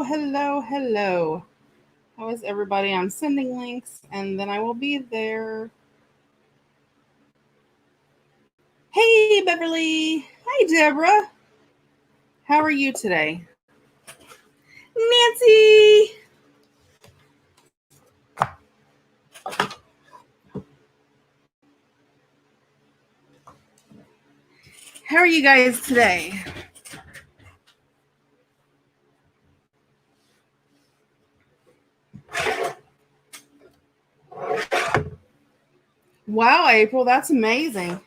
Hello. How is everybody? I'm sending links and then I will be there. Hey, Beverly. Hi, Deborah. How are you today? Nancy. How are you guys today? Wow, April, that's amazing.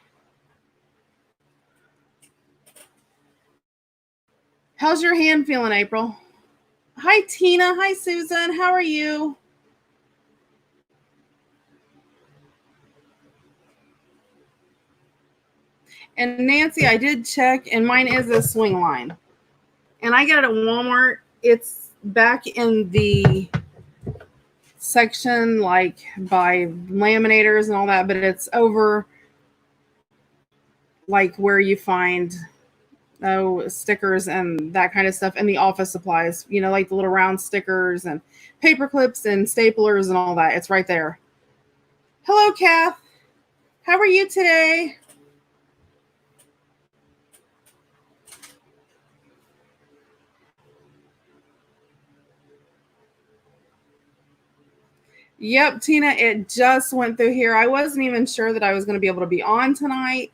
How's your hand feeling, April? Hi, Tina. Hi, Susan. How are you? And Nancy, I did check, and mine is a swing line. And I got it at Walmart. It's back in the section like by laminators and all that, but it's over like where you find stickers and that kind of stuff and the office supplies, like the little round stickers and paper clips and staplers and all that. It's right there. Hello, Kath. How are you today? Yep, Tina, it just went through here. I wasn't even sure that I was going to be able to be on tonight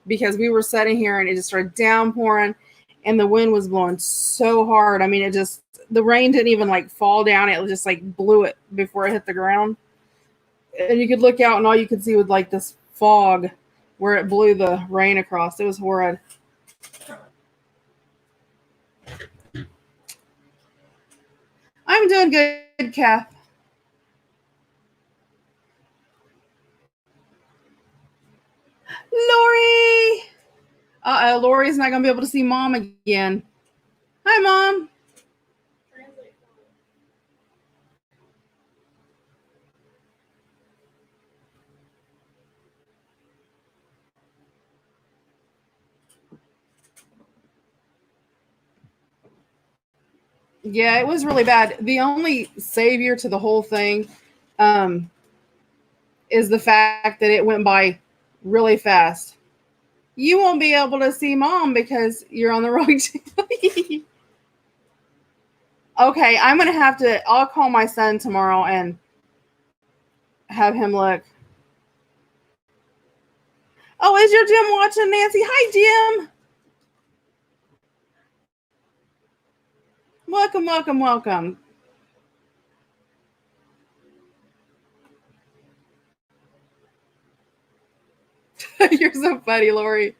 because we were sitting here and it just started downpouring and the wind was blowing so hard. I mean, the rain didn't even like fall down. It just like blew it before it hit the ground. And you could look out and all you could see was like this fog where it blew the rain across. It was horrid. I'm doing good, Kath. Lori! Lori's not going to be able to see Mom again. Hi, Mom. Yeah, it was really bad. The only savior to the whole thing is the fact that it went by really fast. You won't be able to see Mom because you're on the wrong TV. Okay, I'll call my son tomorrow and have him look. Oh, is your Jim watching, Nancy? Hi, Jim. Welcome. You're so funny, Lori.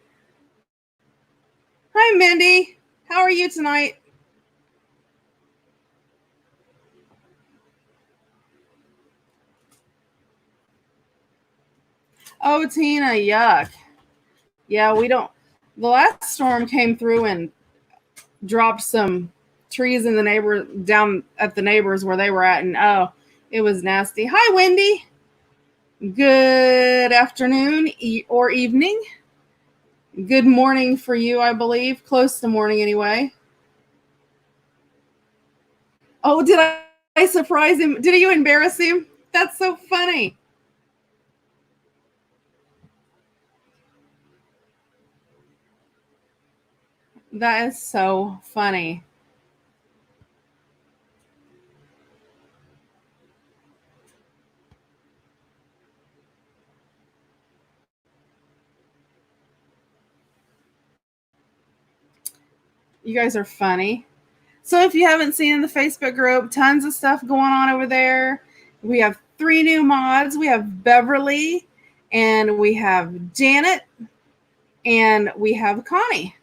Hi, Mindy. How are you tonight? Oh, Tina, yuck. Yeah, we don't. The last storm came through and dropped some trees in down at the neighbors where they were at, and it was nasty. Hi, Wendy. Good afternoon or evening. Good morning for you, I believe. Close to morning, anyway. Oh, did I surprise him? Did you embarrass him? That's so funny. That is so funny. You guys are funny. So if you haven't seen the Facebook group, tons of stuff going on over there. We have 3 new mods. We have Beverly, and we have Janet, and we have Connie.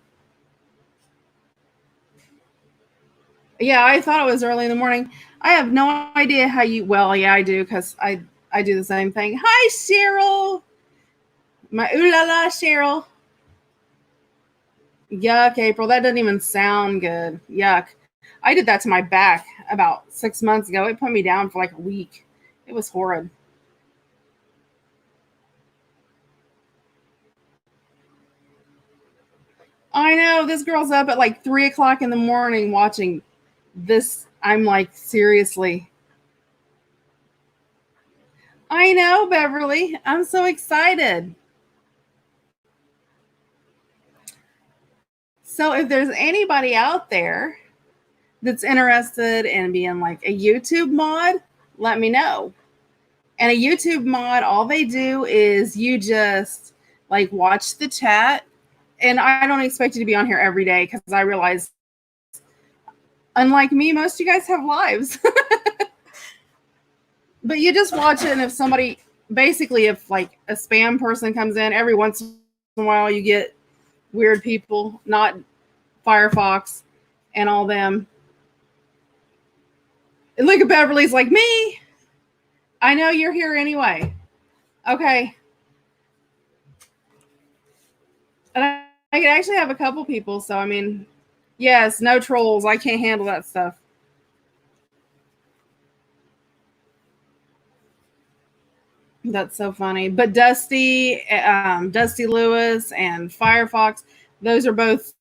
Yeah, I thought it was early in the morning. I have no idea how you. Well, yeah, I do because I do the same thing. Hi, Cheryl. My ooh la la, Cheryl. Yuck, April. That doesn't even sound good. Yuck. I did that to my back about 6 months ago. It put me down for like a week. It was horrid. I know this girl's up at like 3 o'clock in the morning watching This, I'm like, seriously. I know, Beverly. I'm so excited. So if there's anybody out there that's interested in being like a YouTube mod, let me know. And a YouTube mod, all they do is you just like watch the chat. And I don't expect you to be on here every day because I realize, unlike me, most of you guys have lives. But you just watch it, and if somebody, basically, if like a spam person comes in, every once in a while you get weird people, not Firefox and all them. And look at Beverly's like, me. I know you're here anyway. Okay. And I can actually have a couple people, so I mean, yes, no trolls. I can't handle that stuff. That's so funny. But Dusty Lewis and Firefox, those are both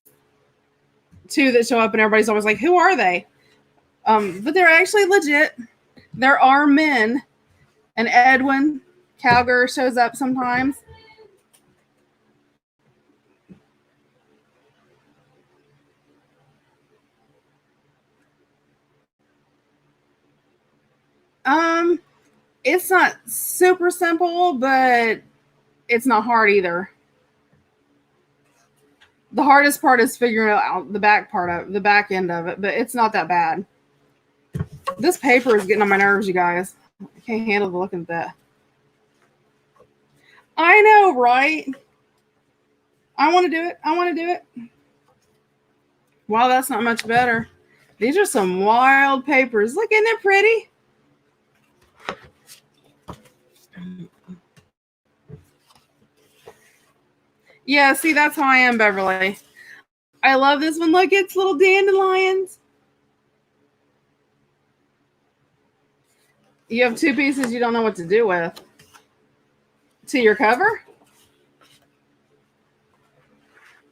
two that show up, and everybody's always like, who are they? But they're actually legit. There are men, and Edwin Calger shows up sometimes. It's not super simple, but it's not hard either. The hardest part is figuring out the back end of it, but it's not that bad. This paper is getting on my nerves, you guys. I can't handle the look at that. I know, right? I want to do it. Wow, that's not much better. These are some wild papers. Look, isn't it pretty? Yeah, see, that's how I am, Beverly. I love this one. Look, it's little dandelions. You have two pieces you don't know what to do with. To your cover?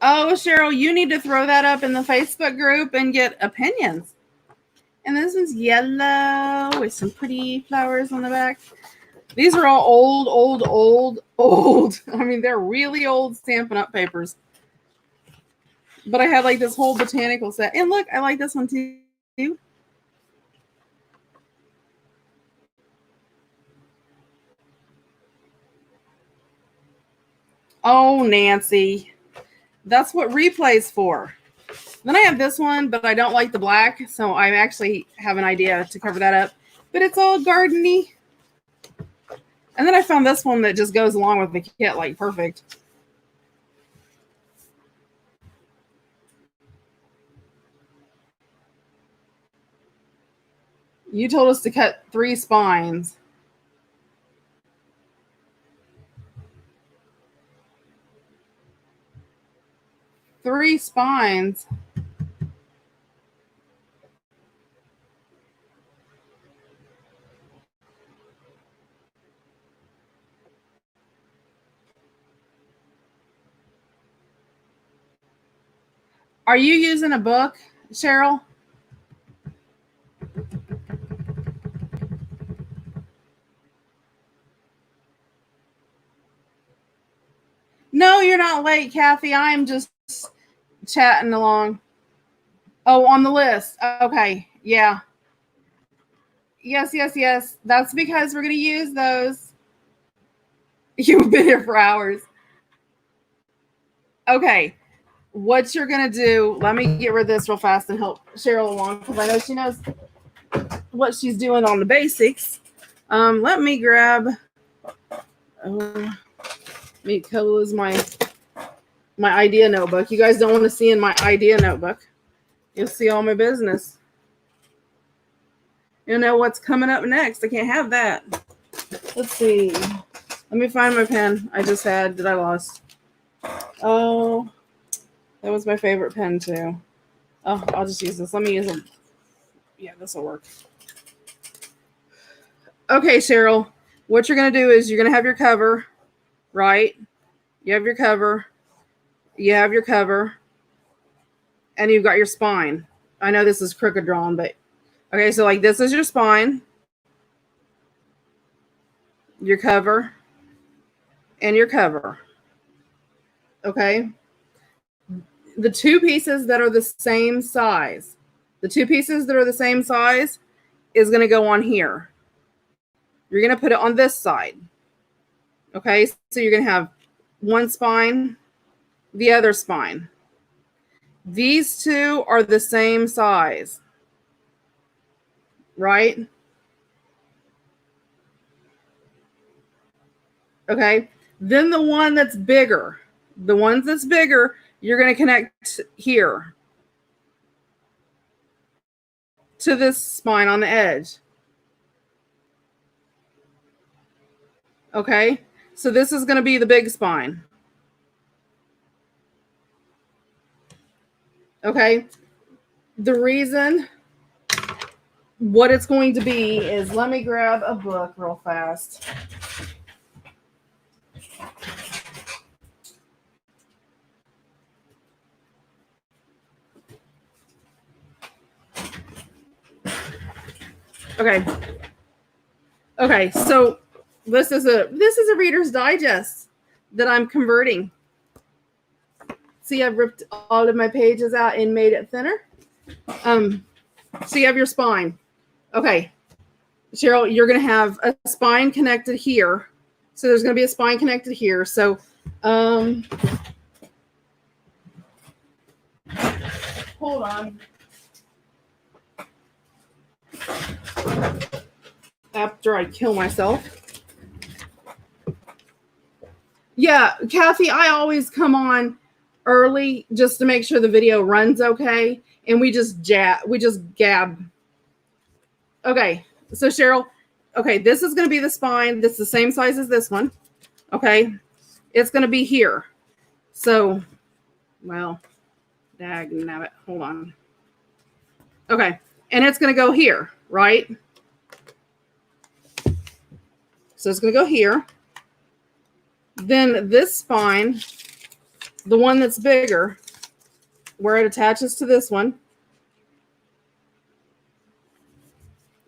Oh, Cheryl, you need to throw that up in the Facebook group and get opinions. And this one's yellow with some pretty flowers on the back. These are all old. I mean, they're really old Stampin' Up! Papers. But I had like this whole botanical set. And look, I like this one too. Oh, Nancy. That's what replay's for. Then I have this one, but I don't like the black, so I actually have an idea to cover that up. But it's all gardeny. And then I found this one that just goes along with the kit like perfect. You told us to cut 3 spines. Three spines. Are you using a book, Cheryl? No, you're not late, Kathy. I am just chatting along. Oh, on the list. Okay. Yeah. Yes. That's because we're going to use those. You've been here for hours. Okay. What you're going to do, let me get rid of this real fast and help Cheryl along because I know she knows what she's doing on the basics. Let me grab, me close my idea notebook. You guys don't want to see in my idea notebook. You'll see all my business. You know what's coming up next. I can't have that. Let's see. Let me find my pen I just had that I lost. Oh, that was my favorite pen too. Oh, I'll just use this. Let me use them. Yeah, this will work. Okay, Cheryl. What you're going to do is you're going to have your cover, right? You have your cover. You have your cover. And you've got your spine. I know this is crooked drawn, but okay, so like this is your spine, your cover, and your cover. Okay. The two pieces that are the same size, is going to go on here. You're going to put it on this side. Okay. So you're going to have one spine, the other spine. These two are the same size, right? Okay. Then the one that's bigger, you're going to connect here to this spine on the edge. Okay. So this is going to be the big spine. Okay. The reason what it's going to be is, let me grab a book real fast. Okay, so this is a Reader's Digest that I'm converting. See, I've ripped all of my pages out and made it thinner. So you have your spine. Okay, Cheryl, you're going to have a spine connected here. So there's going to be a spine connected here. So hold on. After I kill myself. Yeah, Kathy, I always come on early just to make sure the video runs okay, and we just gab. Okay, so Cheryl, okay, this is going to be the spine. This is the same size as this one. Okay, it's going to be here. So, well, dagnabbit, hold on. Okay, and it's going to go here, right? So it's going to go here. Then this spine, the one that's bigger, where it attaches to this one.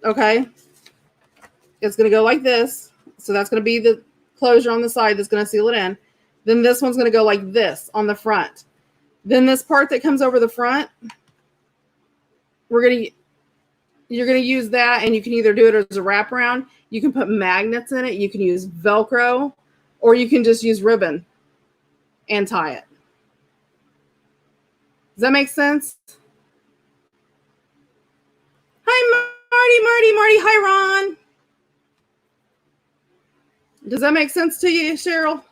Okay. It's going to go like this. So that's going to be the closure on the side that's going to seal it in. Then this one's going to go like this on the front. Then this part that comes over the front, you're going to use that, and you can either do it as a wraparound. You can put magnets in it. You can use Velcro, or you can just use ribbon and tie it. Does that make sense? Hi, Marty. Hi, Ron. Does that make sense to you, Cheryl?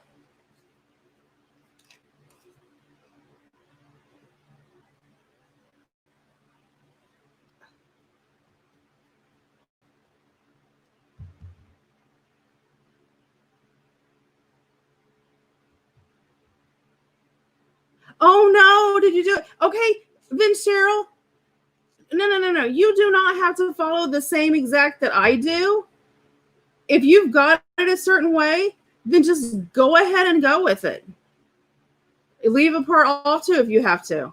Oh, no. Did you do it? Okay. Then, Cheryl, no. You do not have to follow the same exact that I do. If you've got it a certain way, then just go ahead and go with it. Leave a part off too if you have to.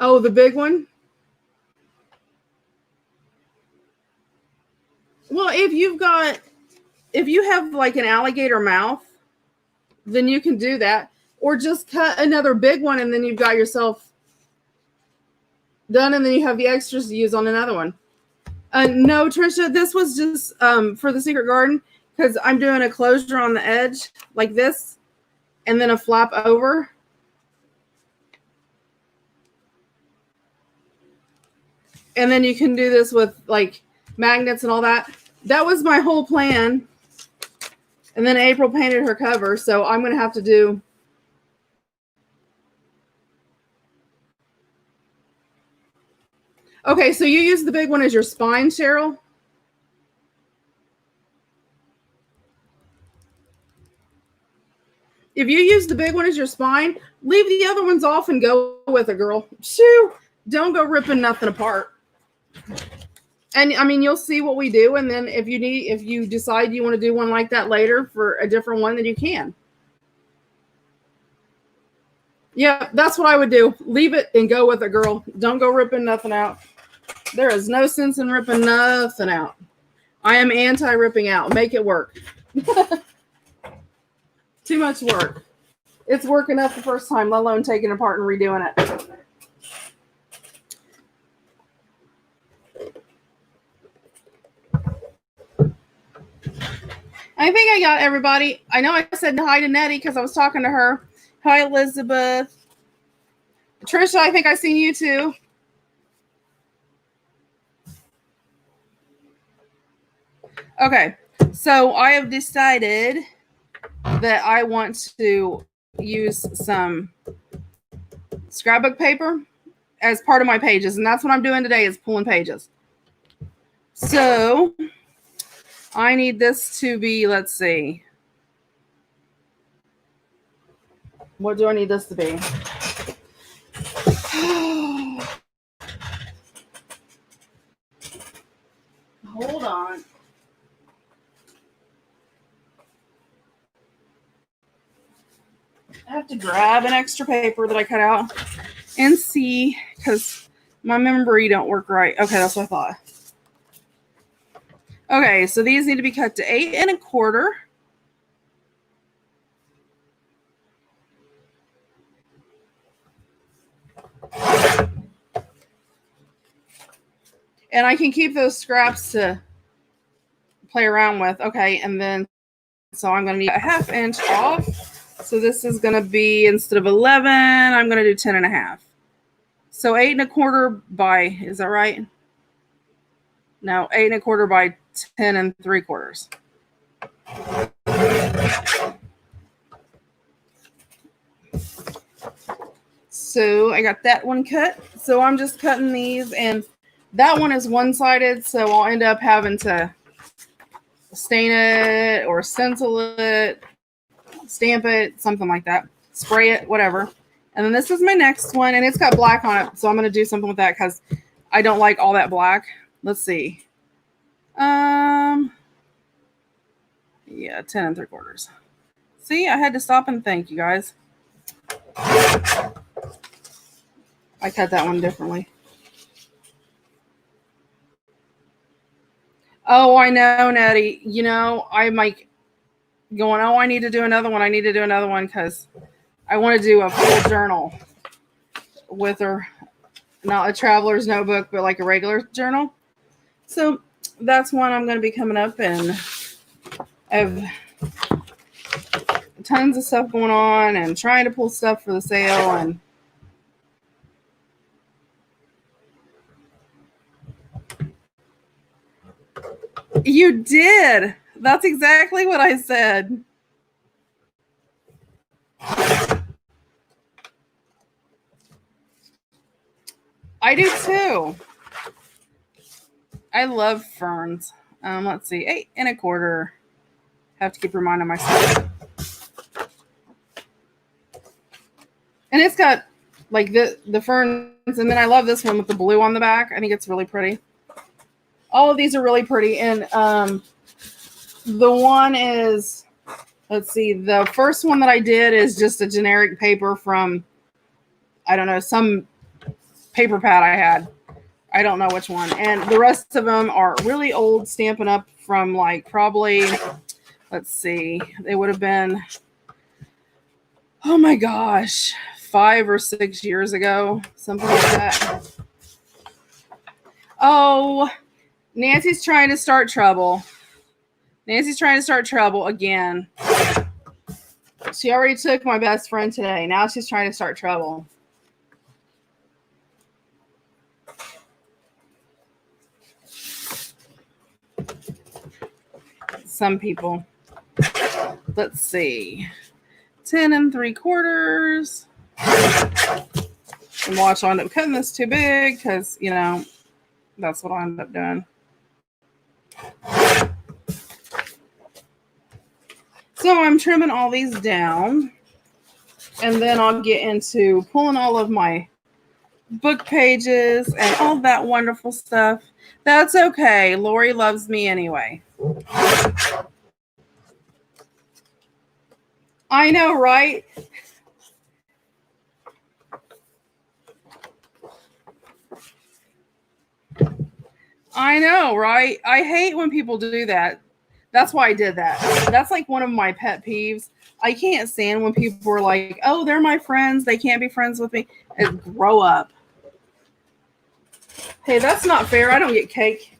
Oh, the big one? Well, if you have like an alligator mouth, then you can do that. Or just cut another big one, and then you've got yourself done, and then you have the extras to use on another one. No, Trisha, this was just for the Secret Garden, because I'm doing a closure on the edge like this, and then a flap over. And then you can do this with like magnets and all that. That was my whole plan. And then April painted her cover, so I'm going to have to do. Okay, so you use the big one as your spine, Cheryl? If you use the big one as your spine, leave the other ones off and go with it, girl. Shoo! Don't go ripping nothing apart. And I mean, you'll see what we do, and then if you decide you want to do one like that later for a different one, then you can. Yeah, that's what I would do. Leave it and go with it, girl. Don't go ripping nothing out. There is no sense in ripping nothing out. I am anti-ripping out. Make it work. Too much work. It's work enough the first time, let alone taking it apart and redoing it. I think I got everybody. I know I said hi to Nettie because I was talking to her. Hi, Elizabeth. Trisha, I think I seen you too. Okay, so I have decided that I want to use some scrapbook paper as part of my pages, and that's what I'm doing today is pulling pages. So I need this to be, let's see. What do I need this to be? Hold on. I have to grab an extra paper that I cut out and see because my memory don't work right. Okay, that's what I thought. Okay, so these need to be cut to 8 1/4. And I can keep those scraps to play around with. Okay, and then so I'm going to need a 1/2 inch off. So this is going to be, instead of 11, I'm going to do 10 1/2. So 8 1/4 by, is that right? No, 8 1/4 by 10 3/4. So I got that one cut. So I'm just cutting these, and that one is one-sided, so I'll end up having to stain it or stencil it, stamp it, something like that, spray it, whatever. And then this is my next one, and it's got black on it, so I'm going to do something with that because I don't like all that black. Let's see. Yeah, 10 3/4. See, I had to stop and think, you guys. I cut that one differently. Oh, I know, Nettie. You know, I'm like going, oh, I need to do another one. I need to do another one because I want to do a full journal with her. Not a traveler's notebook, but like a regular journal. So that's one I'm going to be coming up, and I have tons of stuff going on and trying to pull stuff for the sale. And you did. That's exactly what I said. I do too. I love ferns. Let's see, 8 1/4. Have to keep reminding myself. And it's got like the ferns, and then I love this one with the blue on the back. I think it's really pretty. All of these are really pretty, and the one is, let's see, the first one that I did is just a generic paper from, I don't know, some paper pad I had. I don't know which one. And the rest of them are really old, Stampin' Up! From like probably, let's see, they would have been, oh my gosh, 5 or 6 years ago, something like that. Oh, Nancy's trying to start trouble. Nancy's trying to start trouble again. She already took my best friend today. Now she's trying to start trouble. Some people. Let's see. 10 3/4. And watch, I'll end up cutting this too big because, you know, that's what I'll end up doing. So I'm trimming all these down, and then I'll get into pulling all of my book pages and all that wonderful stuff. That's okay. Lori loves me anyway. I know, right? I know, right? I hate when people do that. That's why I did that. That's like one of my pet peeves. I can't stand when people are like, "Oh, they're my friends. They can't be friends with me." And grow up. Hey, that's not fair. I don't get cake.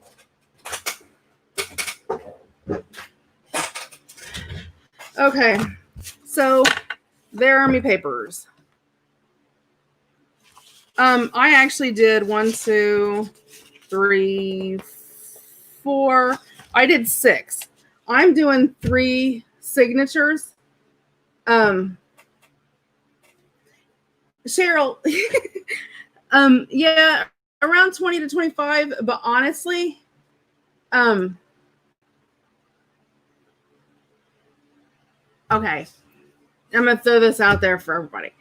Okay, so there are my papers. I actually did 1, 2, 3, 4. I did 6. I'm doing 3 signatures. Cheryl, yeah, around 20 to 25, but honestly, okay, I'm gonna throw this out there for everybody.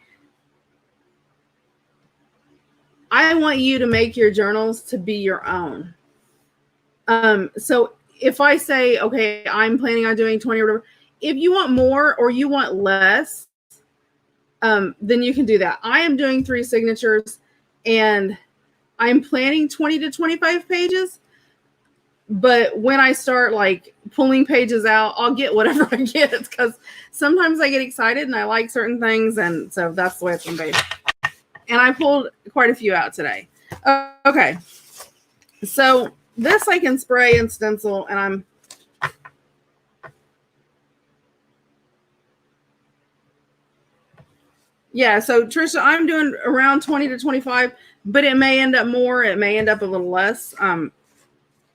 I want you to make your journals to be your own. So if I say, okay, I'm planning on doing 20 or whatever, if you want more or you want less, then you can do that. I am doing 3 signatures and I'm planning 20 to 25 pages. But when I start like pulling pages out, I'll get whatever I get because sometimes I get excited and I like certain things. And so that's the way it's going to be. And I pulled quite a few out today. Okay. So this I can spray and stencil and yeah, so Trisha, I'm doing around 20 to 25, but it may end up more. It may end up a little less. I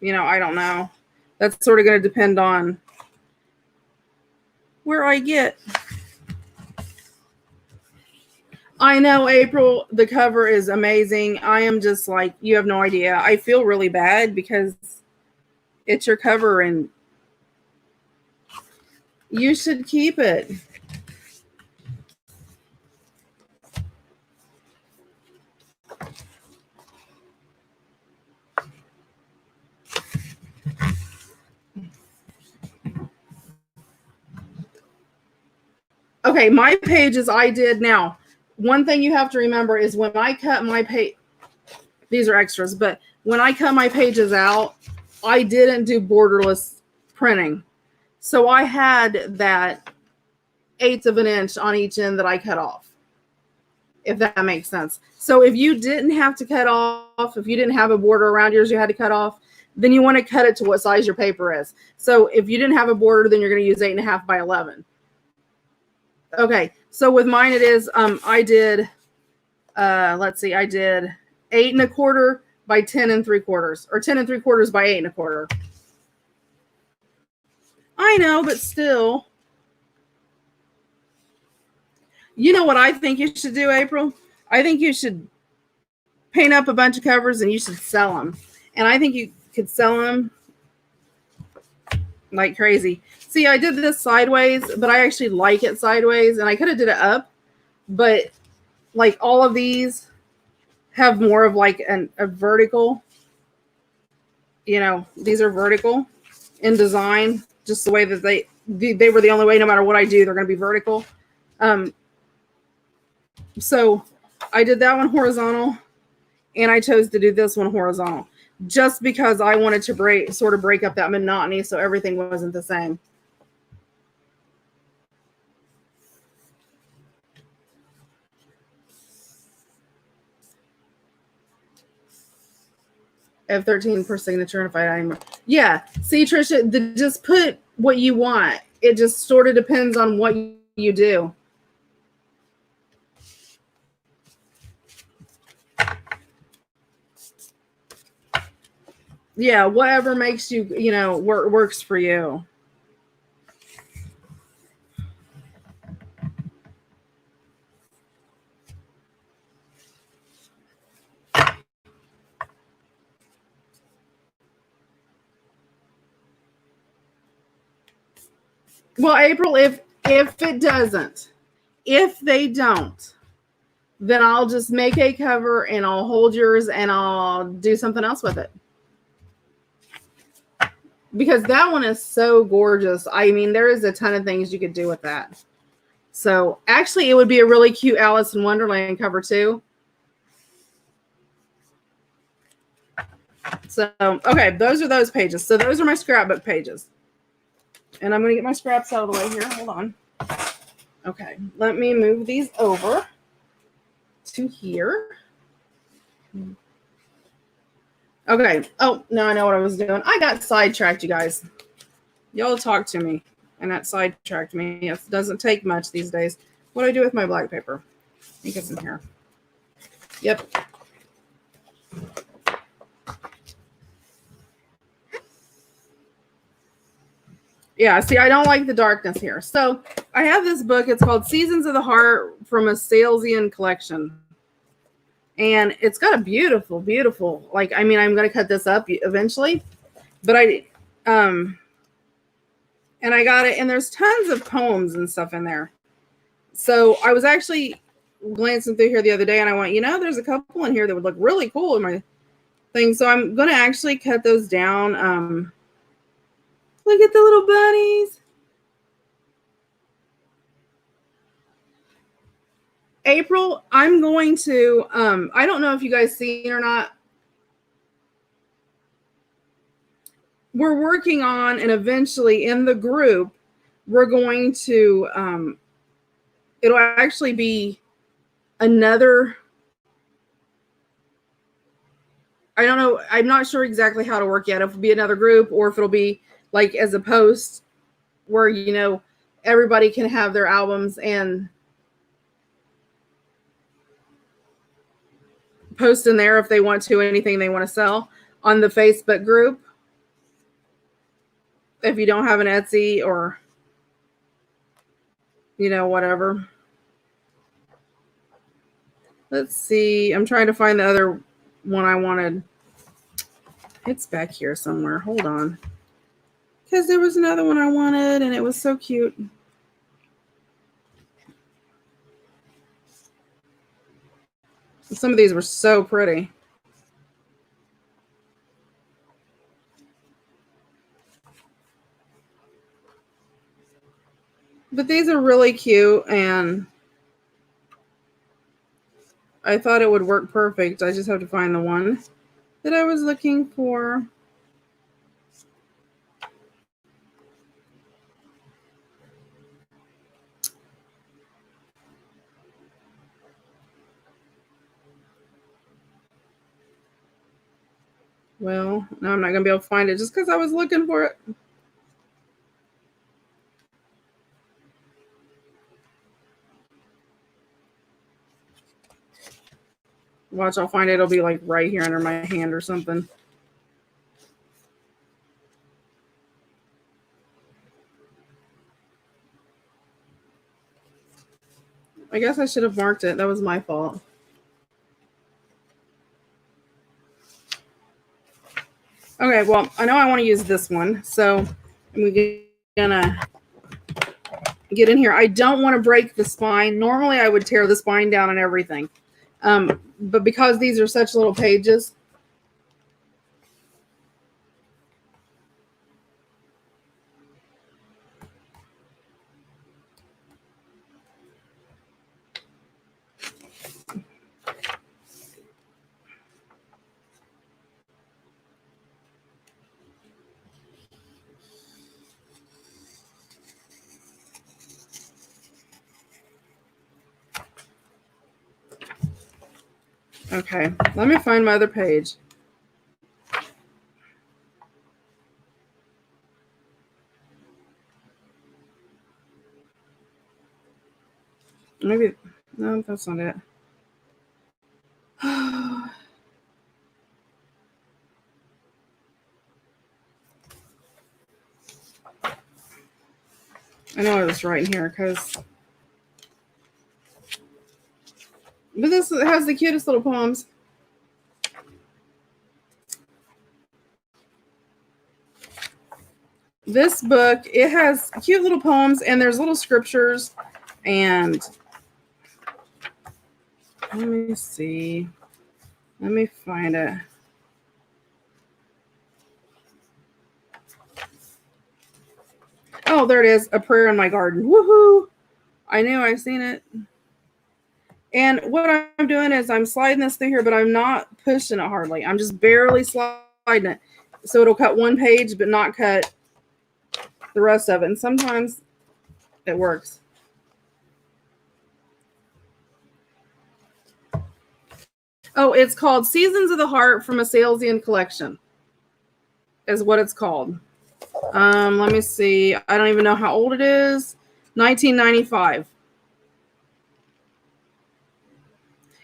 don't know. That's sort of going to depend on where I get. I know, April, the cover is amazing. I am just like, you have no idea. I feel really bad because it's your cover and you should keep it. Okay, my pages I did now. One thing you have to remember is when I cut my page, these are extras, but when I cut my pages out, I didn't do borderless printing. So I had that 1/8 of an inch on each end that I cut off, if that makes sense. So if you didn't have to cut off, if you didn't have a border around yours you had to cut off, then you want to cut it to what size your paper is. So if you didn't have a border, then you're going to use 8.5 by 11. Okay, so with mine it is, I did, let's see, I did 8 1/4 by 10 3/4, or 10 3/4 by 8 1/4. I know, but still. You know what I think you should do, April? I think you should paint up a bunch of covers and you should sell them. And I think you could sell them like crazy. See, I did this sideways, but I actually like it sideways, and I could have did it up, but like all of these have more of like a vertical, these are vertical in design, just the way that they were the only way, no matter what I do, they're going to be vertical. So I did that one horizontal, and I chose to do this one horizontal just because I wanted to break up that monotony so everything wasn't the same. F13 per signature, and if I yeah. See, Trisha, just put what you want. It just sort of depends on what you do. Yeah, whatever makes you, works for you. Well, April, if it doesn't, if they don't, then I'll just make a cover and I'll hold yours and I'll do something else with it. Because that one is so gorgeous. I mean, there is a ton of things you could do with that. So actually, it would be a really cute Alice in Wonderland cover too. So, okay, those are those pages. So those are my scrapbook pages. And I'm going to get my scraps out of the way here. Hold on. Okay, let me move these over to here. Okay. Oh, now I know what I was doing. I got sidetracked, you guys. Y'all talk to me, and that sidetracked me. It doesn't take much these days. What do I do with my black paper? I think it's in here. Yep. Yeah, see, I don't like the darkness here. So I have this book. It's called Seasons of the Heart from a Salesian Collection. And it's got a beautiful, beautiful, like, I mean, I'm going to cut this up eventually. But and I got it, and there's tons of poems and stuff in there. So I was actually glancing through here the other day, and I went, there's a couple in here that would look really cool in my thing. So I'm going to actually cut those down. Look at the little bunnies. April, I'm going to, I don't know if you guys seen or not. We're working on, and eventually in the group, we're going to, it'll actually be another, I don't know, I'm not sure exactly how to work yet. If it'll be another group or if it'll be like as a post where, everybody can have their albums and post in there if they want to, anything they want to sell on the Facebook group. If you don't have an Etsy or, whatever. Let's see. I'm trying to find the other one I wanted. It's back here somewhere. Hold on. Because there was another one I wanted, and it was so cute. Some of these were so pretty. But these are really cute, and I thought it would work perfect. I just have to find the one that I was looking for. Well, now I'm not going to be able to find it just because I was looking for it. Watch, I'll find it. It'll be like right here under my hand or something. I guess I should have marked it. That was my fault. Okay, well, I know I want to use this one, so I'm gonna get in here. I don't want to break the spine. Normally, I would tear the spine down and everything, but because these are such little pages, okay, let me find my other page. Maybe, no, that's not it. I know I was right in here but this has the cutest little poems. This book, it has cute little poems, and there's little scriptures, and let me see. Let me find it. Oh, there it is. A Prayer in My Garden. Woohoo! I knew I've seen it. And what I'm doing is I'm sliding this through here, but I'm not pushing it hardly. I'm just barely sliding widen it. So it'll cut one page, but not cut the rest of it. And sometimes it works. Oh, it's called Seasons of the Heart from a Salesian Collection is what it's called. Let me see. I don't even know how old it is. 1995.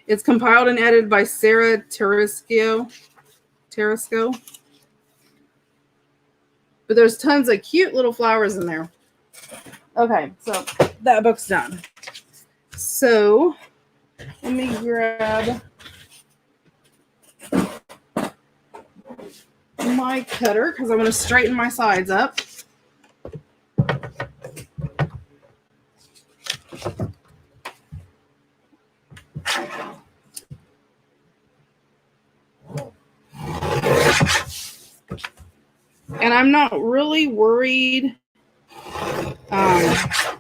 It's compiled and edited by Sarah Tarasco. But there's tons of cute little flowers in there. Okay, so that book's done. So let me grab my cutter because I'm going to straighten my sides up. And I'm not really worried. That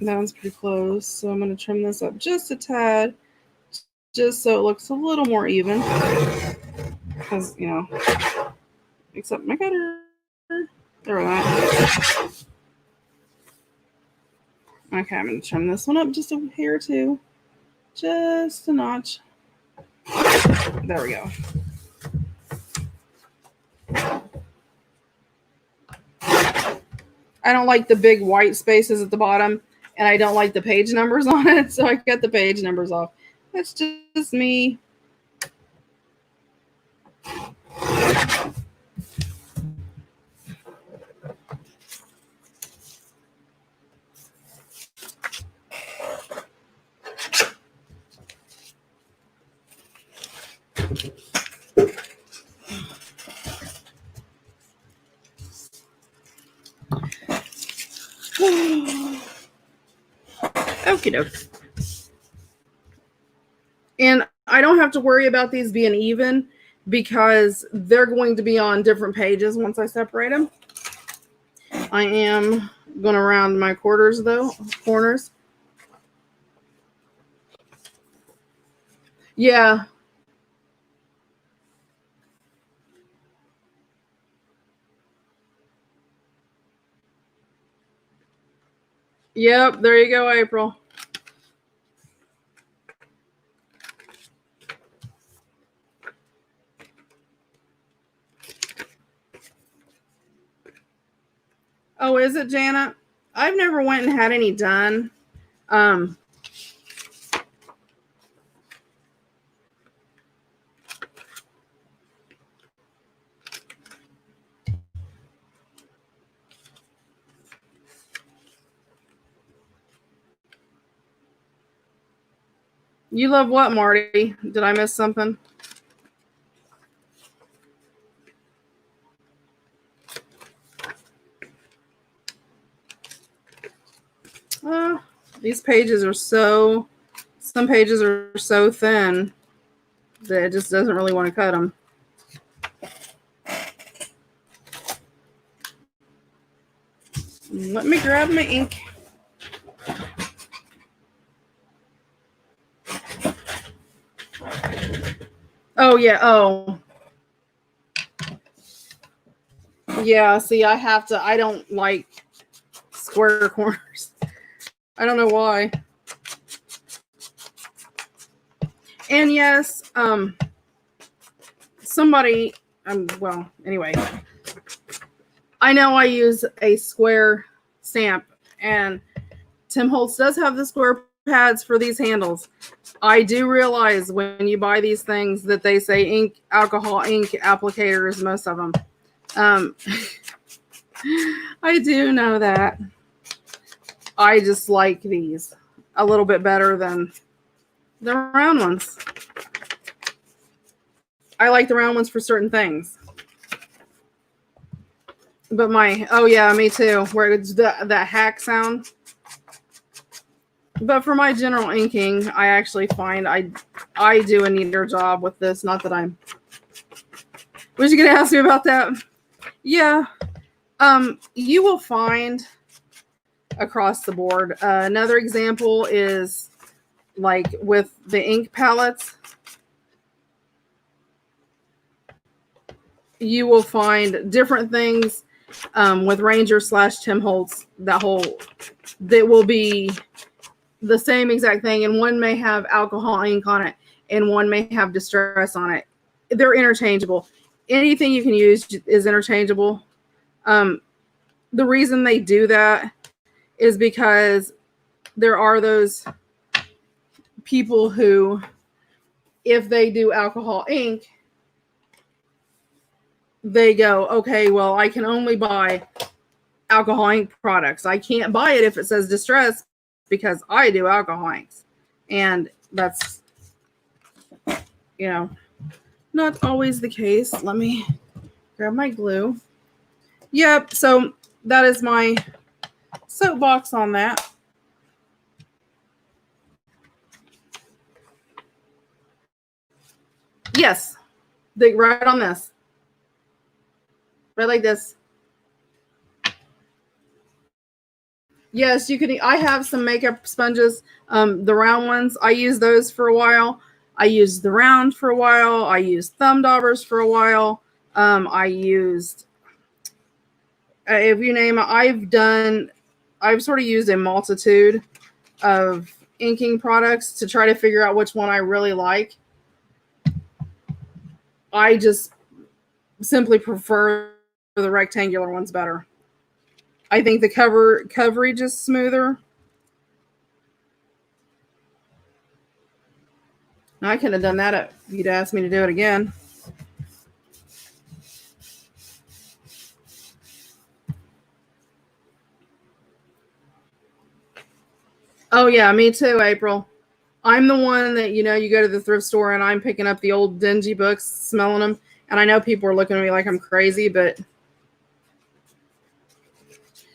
one's pretty close. So I'm going to trim this up just a tad, just so it looks a little more even. Because, you know, except my cutter. There we go. Okay, I'm going to trim this one up just a hair too. Just a notch. There we go. I don't like the big white spaces at the bottom, and I don't like the page numbers on it, so I cut the page numbers off. That's just me. Okie doke. And I don't have to worry about these being even because they're going to be on different pages once I separate them. I am going to round my corners. Yeah. Yep, there you go, April. Oh, is it, Janet? I've never went and had any done. You love what, Marty? Did I miss something? These pages are some pages are so thin that it just doesn't really want to cut them. Let me grab my ink. Oh, yeah. Oh. Yeah, see, I don't like square corners. I don't know why. And yes, somebody, well, anyway, I know I use a square stamp, and Tim Holtz does have the square pads for these handles. I do realize when you buy these things that they say alcohol ink applicators, most of them. I do know that. I just like these a little bit better than the round ones. I like the round ones for certain things. But oh yeah, me too, where it's that hack sound. But for my general inking, I actually find I do a neater job with this. Not that I'm... Was you going to ask me about that? Yeah. You will find across the board. Another example is like with the ink palettes. you will find different things with Ranger / Tim Holtz that will be the same exact thing, and one may have alcohol ink on it and one may have distress on it. They're interchangeable. Anything you can use is interchangeable. The reason they do that is because there are those people who, if they do alcohol ink, they go, okay, well, I can only buy alcohol ink products. I can't buy it if it says distress because I do alcohol inks. And that's, not always the case. Let me grab my glue. Yep, so that is my soapbox on that. Yes, right on this. Right like this. Yes, you can. I have some makeup sponges, the round ones. I used those for a while. I used the round for a while. I used thumb daubers for a while. I used, if you name it, I've sort of used a multitude of inking products to try to figure out which one I really like. I just simply prefer the rectangular ones better. I think the coverage is smoother. I couldn't have done that if you'd asked me to do it again. Oh, yeah, me too, April. I'm the one that, you go to the thrift store and I'm picking up the old dingy books, smelling them. And I know people are looking at me like I'm crazy, but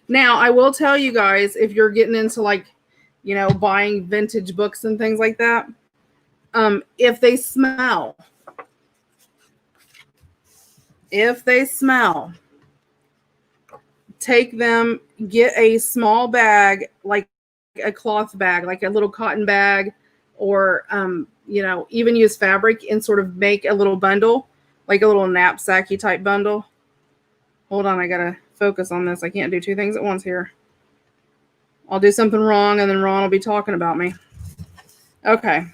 now I will tell you guys, if you're getting into buying vintage books and things like that, if they smell, take them, get a small bag, like a cloth bag, like a little cotton bag, or, even use fabric and sort of make a little bundle, like a little knapsacky type bundle. Hold on, I gotta focus on this. I can't do two things at once here. I'll do something wrong and then Ron will be talking about me. Okay.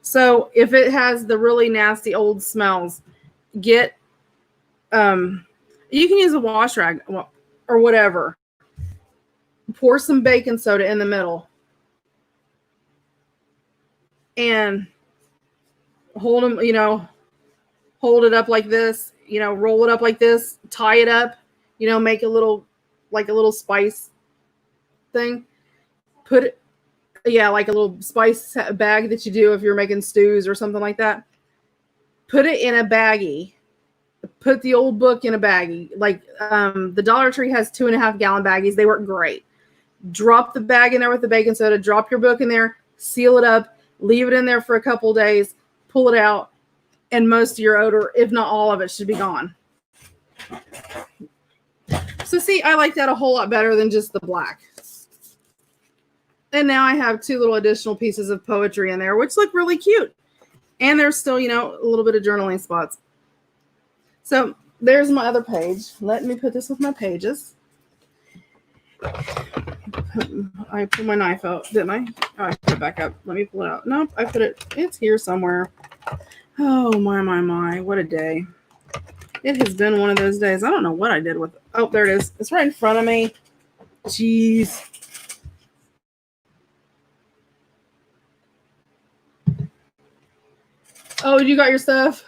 So if it has the really nasty old smells, get, you can use a wash rag or whatever. Pour some baking soda in the middle and hold them, hold it up like this, roll it up like this, tie it up, make a little spice thing. Put it, like a little spice bag that you do if you're making stews or something like that. Put it in a baggie. Put the old book in a baggie. Like the Dollar Tree has 2.5 gallon baggies. They work great. Drop the bag in there with the baking soda. Drop your book in there. Seal it up. Leave it in there for a couple days. Pull it out. And most of your odor, if not all of it, should be gone. So see, I like that a whole lot better than just the black. And now I have 2 little additional pieces of poetry in there, which look really cute. And there's still, a little bit of journaling spots. So there's my other page. Let me put this with my pages. I pulled my knife out, didn't I? Oh, I put it back up. Let me pull it out. Nope, I put it. It's here somewhere. Oh, my. What a day. It has been one of those days. I don't know what I did with it. Oh, there it is. It's right in front of me. Jeez. Oh, you got your stuff?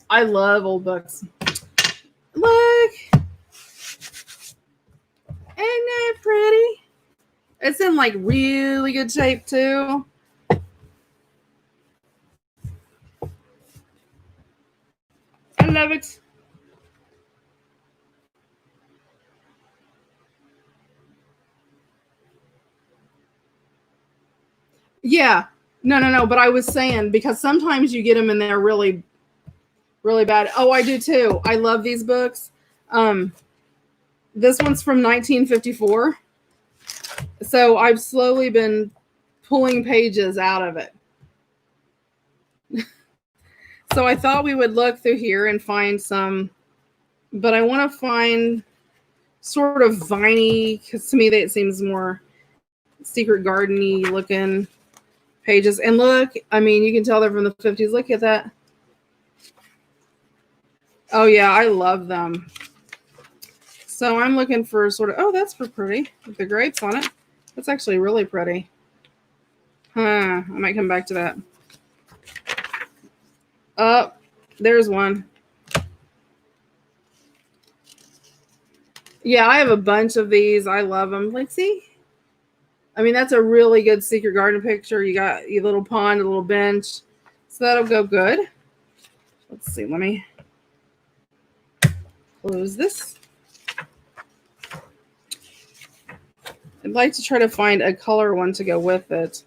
I love old books. Look. Ain't that pretty? It's in really good shape too. I love it. Yeah. No. But I was saying, because sometimes you get them and they're really, really bad. Oh, I do too. I love these books. This one's from 1954. So I've slowly been pulling pages out of it. So I thought we would look through here and find some, but I want to find sort of viney, because to me it seems more secret garden-y looking pages. And look, I mean, you can tell they're from the 50s. Look at that. Oh yeah, I love them. So I'm looking for sort of, oh, that's pretty with the grapes on it. That's actually really pretty. I might come back to that. Oh, there's one. Yeah, I have a bunch of these. I love them. Like, see? I mean, that's a really good secret garden picture. You got your little pond, a little bench. So that'll go good. Let's see. Let me close this. I'd like to try to find a color one to go with it.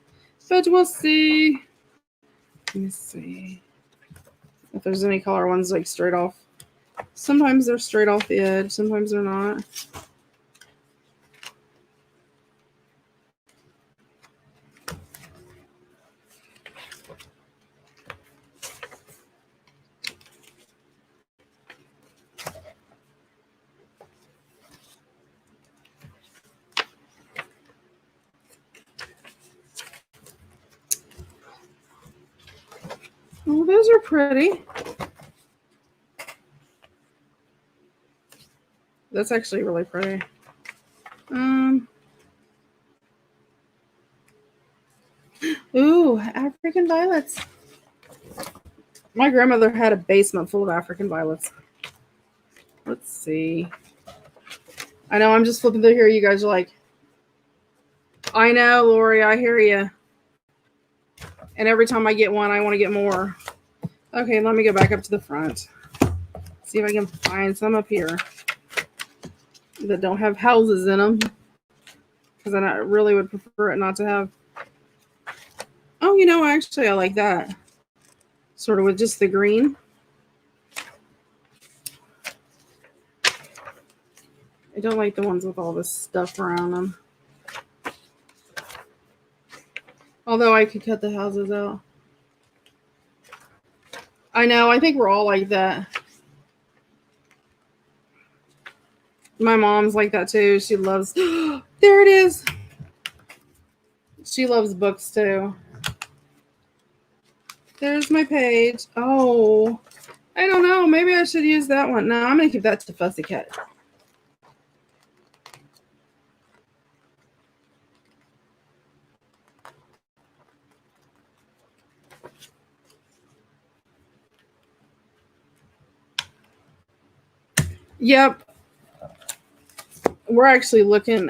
But we'll see. Let me see if there's any color ones like straight off. Sometimes they're straight off the edge. Sometimes they're not. Oh, those are pretty. That's actually really pretty. Ooh, African violets. My grandmother had a basement full of African violets. Let's see. I know I'm just flipping through here. You guys are like, I know, Lori, I hear you. And every time I get one, I want to get more. Okay, let me go back up to the front. See if I can find some up here that don't have houses in them. Because I really would prefer it not to have. Oh, you know, actually, I like that. Sort of with just the green. I don't like the ones with all this stuff around them. Although I could cut the houses out. I know, I think we're all like that. My mom's like that too. She loves, there it is. She loves books too. There's my page. Oh, I don't know. Maybe I should use that one. No, I'm going to keep that to Fussy Cat. Yep. We're actually looking,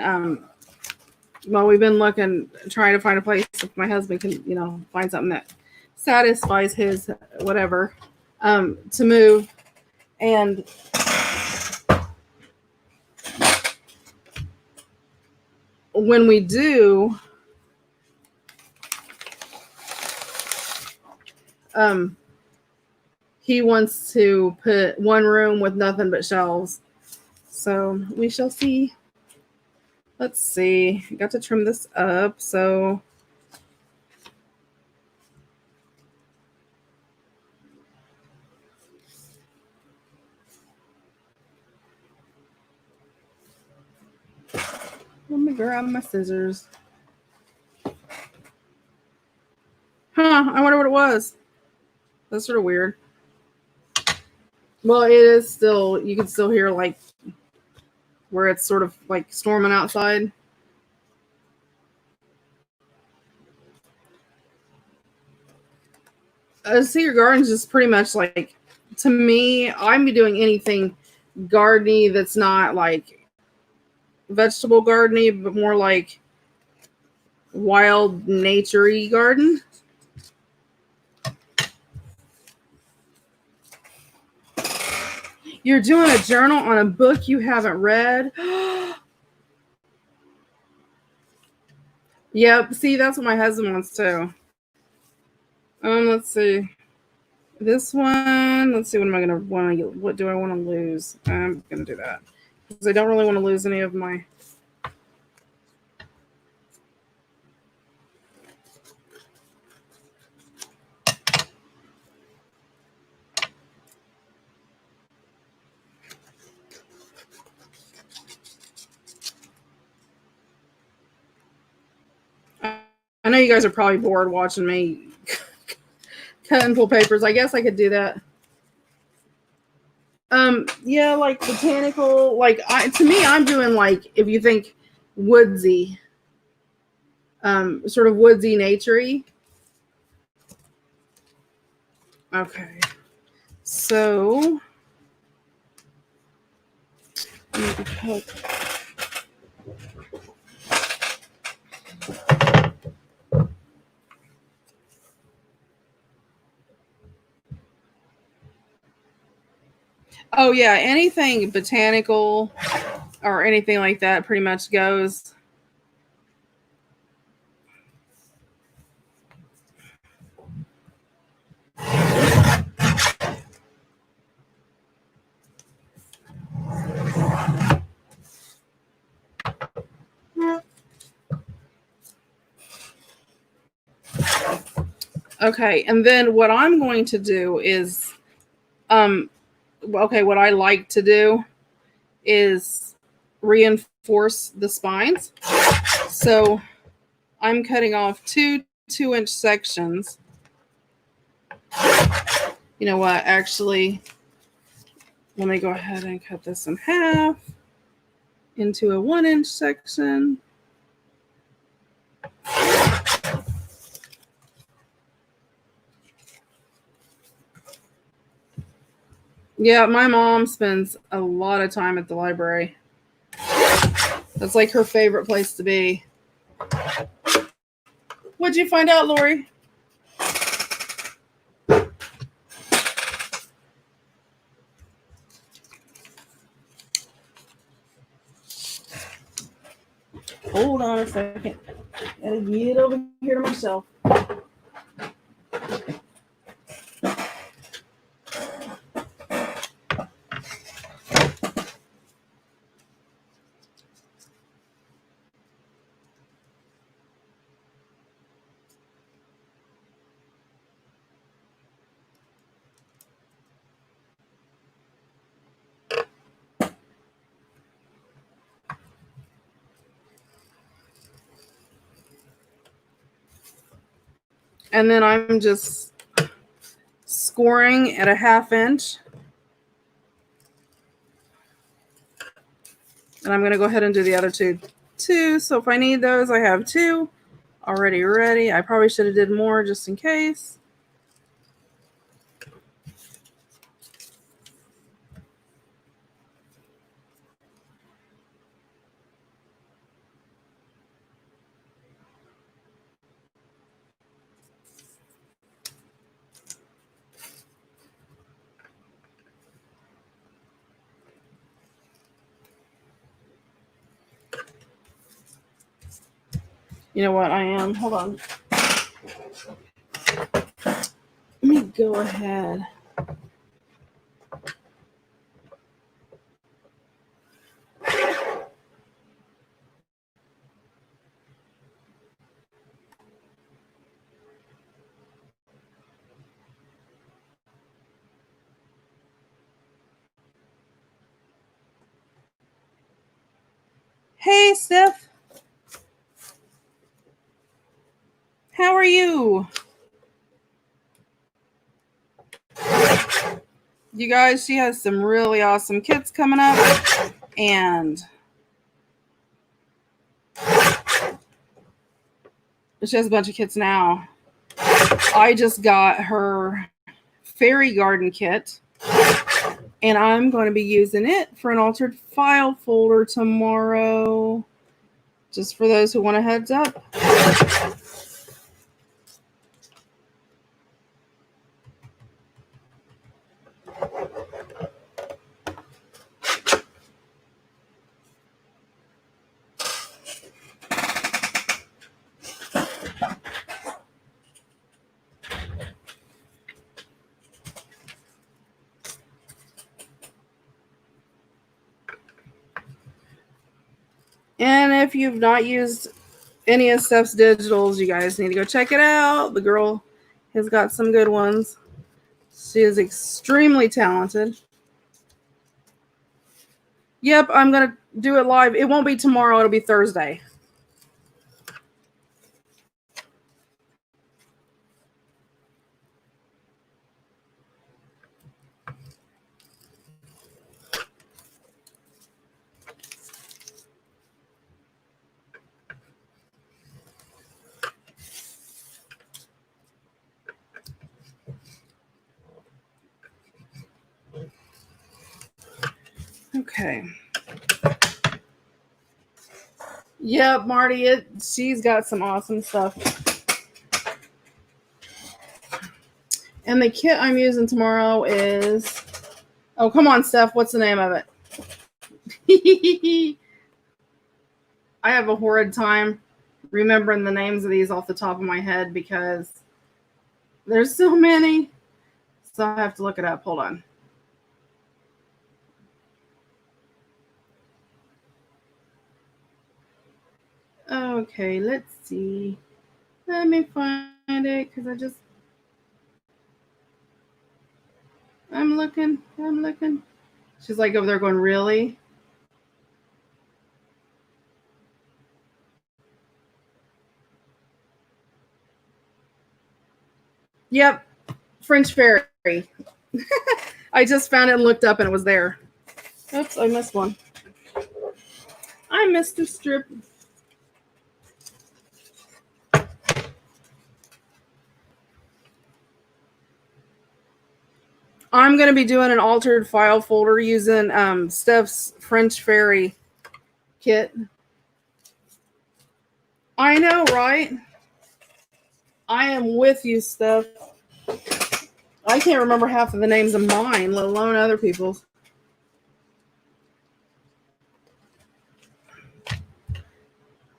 well, we've been looking, trying to find a place if my husband can, you know, find something that satisfies his whatever, to move. And when we do, he wants to put one room with nothing but shelves. So we shall see. Let's see. I got to trim this up. So let me grab my scissors. I wonder what it was. That's sort of weird. Well, it is still, you can still hear like where it's sort of like storming outside. Secret Garden's just pretty much like, to me, I'm doing anything gardeny that's not like vegetable gardeny, but more like wild nature-y garden. You're doing a journal on a book you haven't read? Yep. See, that's what my husband wants too. Let's see. This one. Let's see. What am I gonna want to? What do I want to lose? I'm gonna do that because I don't really want to lose any of my. know you guys are probably bored watching me cut and pull papers. I guess I could do that. Yeah, like botanical, like to me, I'm doing like, if you think woodsy, sort of woodsy, naturey. Okay, so oh yeah, anything botanical or anything like that pretty much goes. Okay, and then what I'm going to do is, okay, what I like to do is reinforce the spines. So I'm cutting off two 2-inch sections. You know what? Actually, let me go ahead and cut this in half into a 1-inch section. Yeah, my mom spends a lot of time at the library. That's like her favorite place to be. What'd you find out, Lori? Hold on a second. Gotta get over here to myself. And then I'm just scoring at a 1/2 inch. And I'm going to go ahead and do the other two too. So if I need those, I have 2 already ready. I probably should have did more just in case. You know what? I am. Hold on. Let me go ahead. Hey, Steph. How are you? You guys, she has some really awesome kits coming up. And she has a bunch of kits now. I just got her fairy garden kit. And I'm going to be using it for an altered file folder tomorrow. Just for those who want a heads up. And if you've not used any of Steph's digitals, you guys need to go check it out. The girl has got some good ones. She is extremely talented. Yep, I'm going to do it live. It won't be tomorrow. It'll be Thursday. Okay. Yep, Marty, she's got some awesome stuff. And the kit I'm using tomorrow is, oh, come on, Steph, what's the name of it? I have a horrid time remembering the names of these off the top of my head because there's so many. So I have to look it up. Hold on. Okay, let's see. Let me find it because I'm looking. She's like over there going, really? Yep, French Fairy. I just found it and looked up and it was there. Oops, I missed one. I missed a strip. I'm going to be doing an altered file folder using Steph's French Fairy kit. I know, right? I am with you, Steph. I can't remember half of the names of mine, let alone other people's.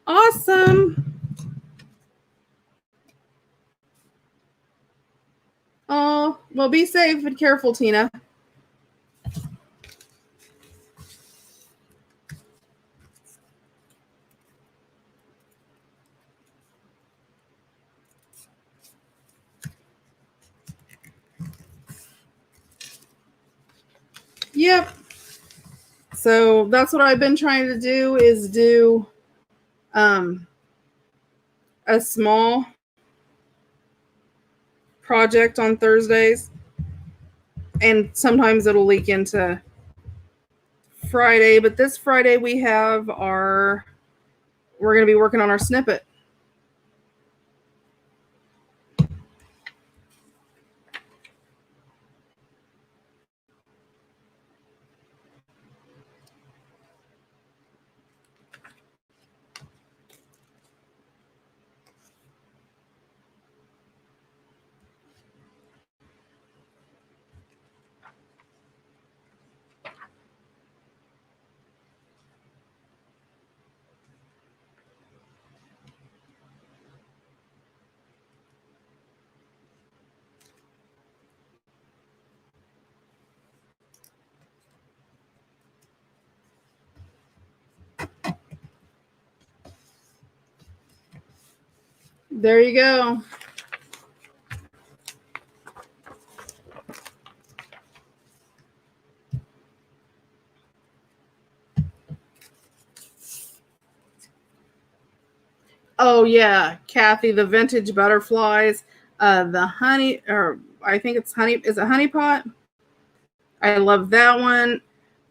Awesome. Oh, well, be safe and careful, Tina. Yep. So that's what I've been trying to do is do a small project on Thursdays. And sometimes it'll leak into Friday. But this Friday we have we're going to be working on our snippet. There you go. Oh yeah, Kathy, the vintage butterflies, the honey, or I think it's honey. Is it honey pot? I love that one.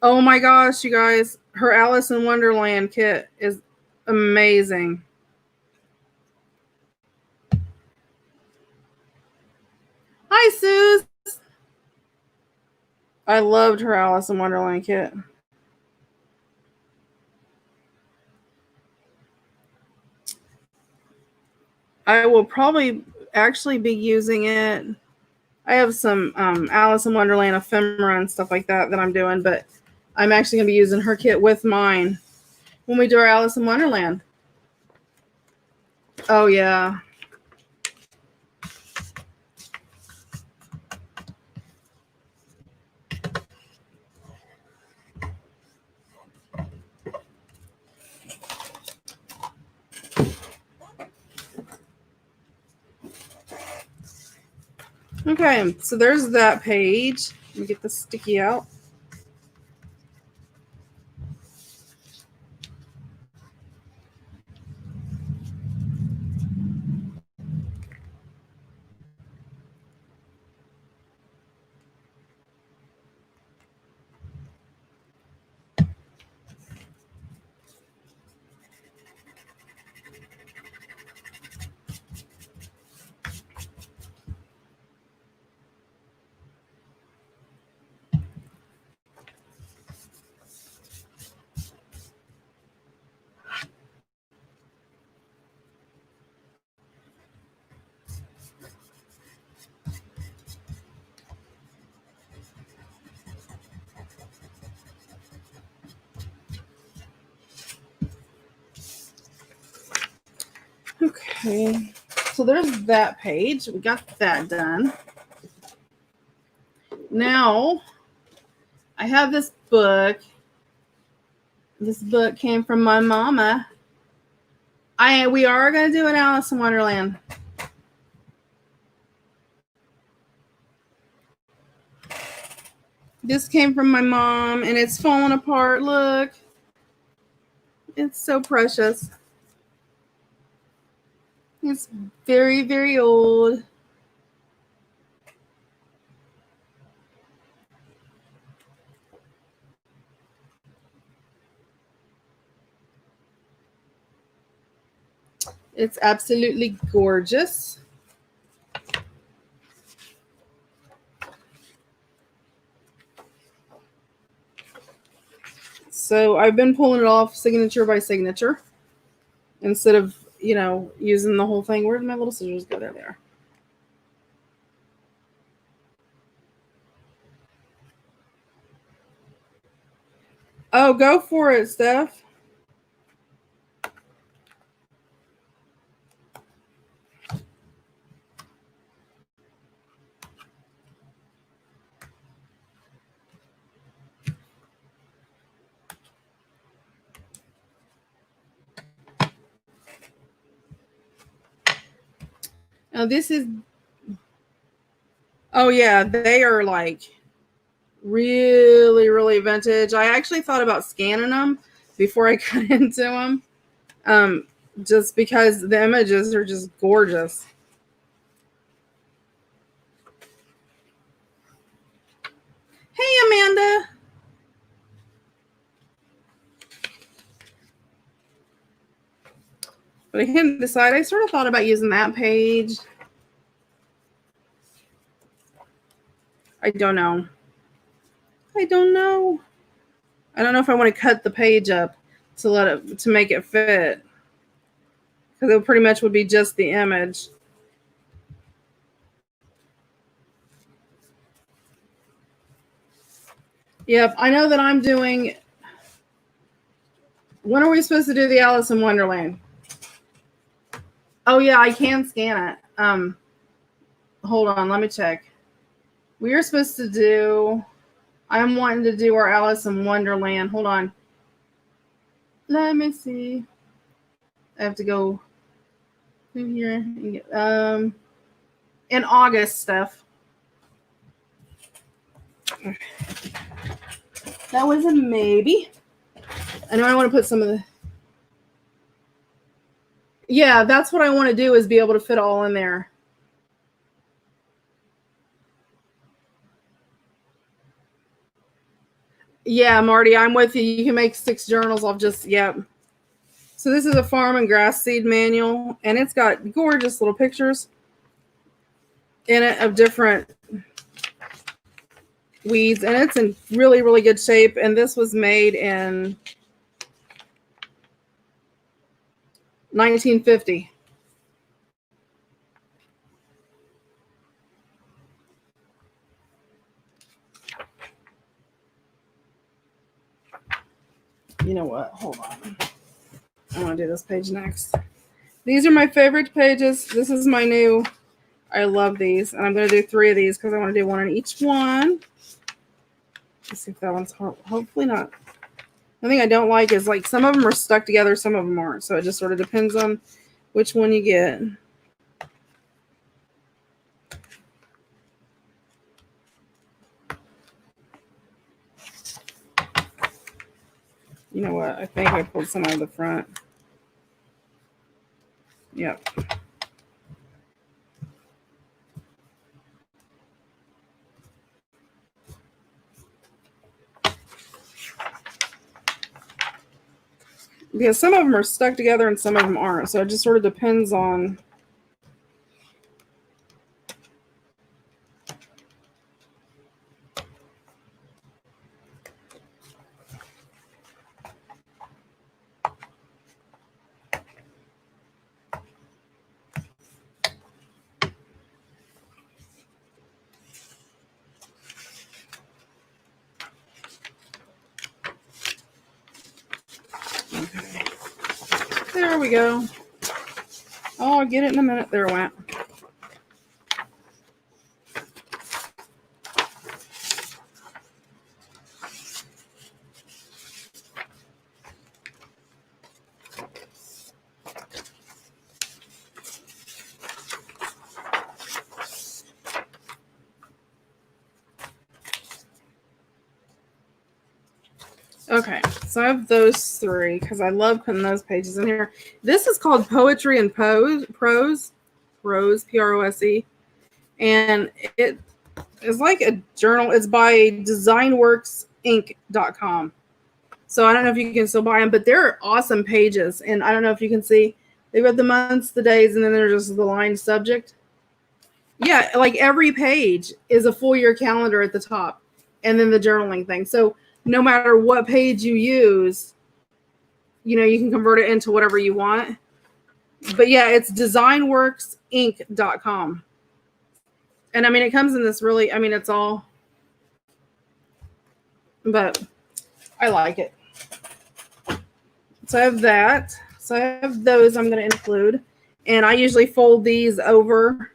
Oh my gosh, you guys, her Alice in Wonderland kit is amazing. Hi, Suze. I loved her Alice in Wonderland kit. I will probably actually be using it. I have some Alice in Wonderland ephemera and stuff like that I'm doing, but I'm actually going to be using her kit with mine when we do our Alice in Wonderland. Oh, yeah. Okay, so there's that page. Let me get the sticky out. Okay, so there's that page. We got that done. Now, I have this book. This book came from my mama. We are going to do an Alice in Wonderland. This came from my mom, and it's falling apart. Look. It's so precious. It's very, very old. It's absolutely gorgeous. So I've been pulling it off signature by signature instead of, using the whole thing. Where did my little scissors go? There they are. Oh, go for it, Steph. Now this is, oh yeah, they are like really, really vintage. I actually thought about scanning them before I got into them, just because the images are just gorgeous. Hey, Amanda. But I couldn't decide. I sort of thought about using that page. I don't know. I don't know if I want to cut the page up to make it fit, because it pretty much would be just the image. Yep, I know that I'm doing. When are we supposed to do the Alice in Wonderland? Oh yeah, I can scan it. Hold on, let me check. We are supposed to do. I'm wanting to do our Alice in Wonderland. Hold on. Let me see. I have to go through here and get, in August stuff. That was a maybe. I know I want to put some of the. Yeah, that's what I want to do, is be able to fit all in there. Yeah, Marty, I'm with you. You can make 6 journals. I'll just, yep. So this is a farm and grass seed manual, and it's got gorgeous little pictures in it of different weeds, and it's in really, really good shape. And this was made in 1950. You know what? Hold on. I want to do this page next. These are my favorite pages. This is my new. I love these. And I'm going to do 3 of these because I want to do one on each one. Let's see if that one's hopefully not. The thing I don't like is, like, some of them are stuck together, some of them aren't. So it just sort of depends on which one you get. You know what? I think I pulled some out of the front. Yep. Because some of them are stuck together and some of them aren't. So it just sort of depends on. Okay. There we go. Oh, I'll get it in a minute. There it went. Okay, so I have those three because I love putting those pages in here. This is called Poetry and Prose, Prose, and it is like a journal. It's by designworksinc.com. So I don't know if you can still buy them, but they're awesome pages. And I don't know if you can see, they've got the months, the days, and then there's just the line subject. Yeah, like every page is a full year calendar at the top, and then the journaling thing. So no matter what page you use, you know, you can convert it into whatever you want. But yeah, it's designworksinc.com. And I mean, it comes in this really, I mean, it's all, but I like it. So I have that. So I have those I'm going to include. And I usually fold these over.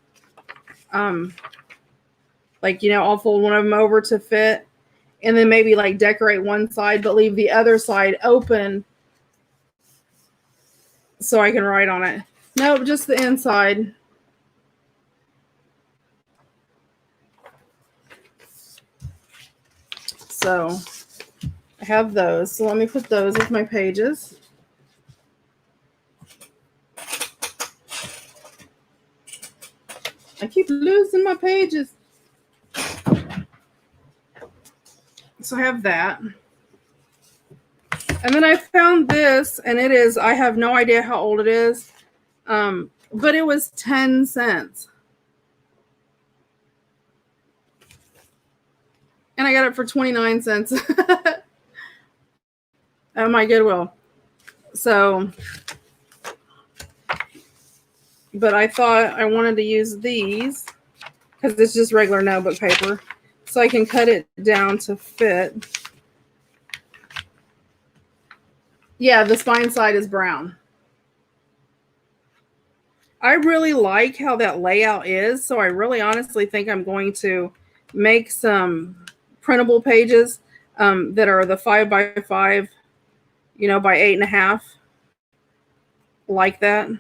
Like, you know, I'll fold one of them over to fit. And then maybe like decorate one side, but leave the other side open so I can write on it. Nope, just the inside. So I have those. So let me put those with my pages. I keep losing my pages. So I have that. And then I found this, and it is, I have no idea how old it is, but it was 10 cents. And I got it for 29 cents at my Goodwill. So, but I thought I wanted to use these because it's just regular notebook paper. So I can cut it down to fit. Yeah, the spine side is brown. I really like how that layout is. So I really honestly think I'm going to make some printable pages that are the 5x5, you know, by 8.5, like that.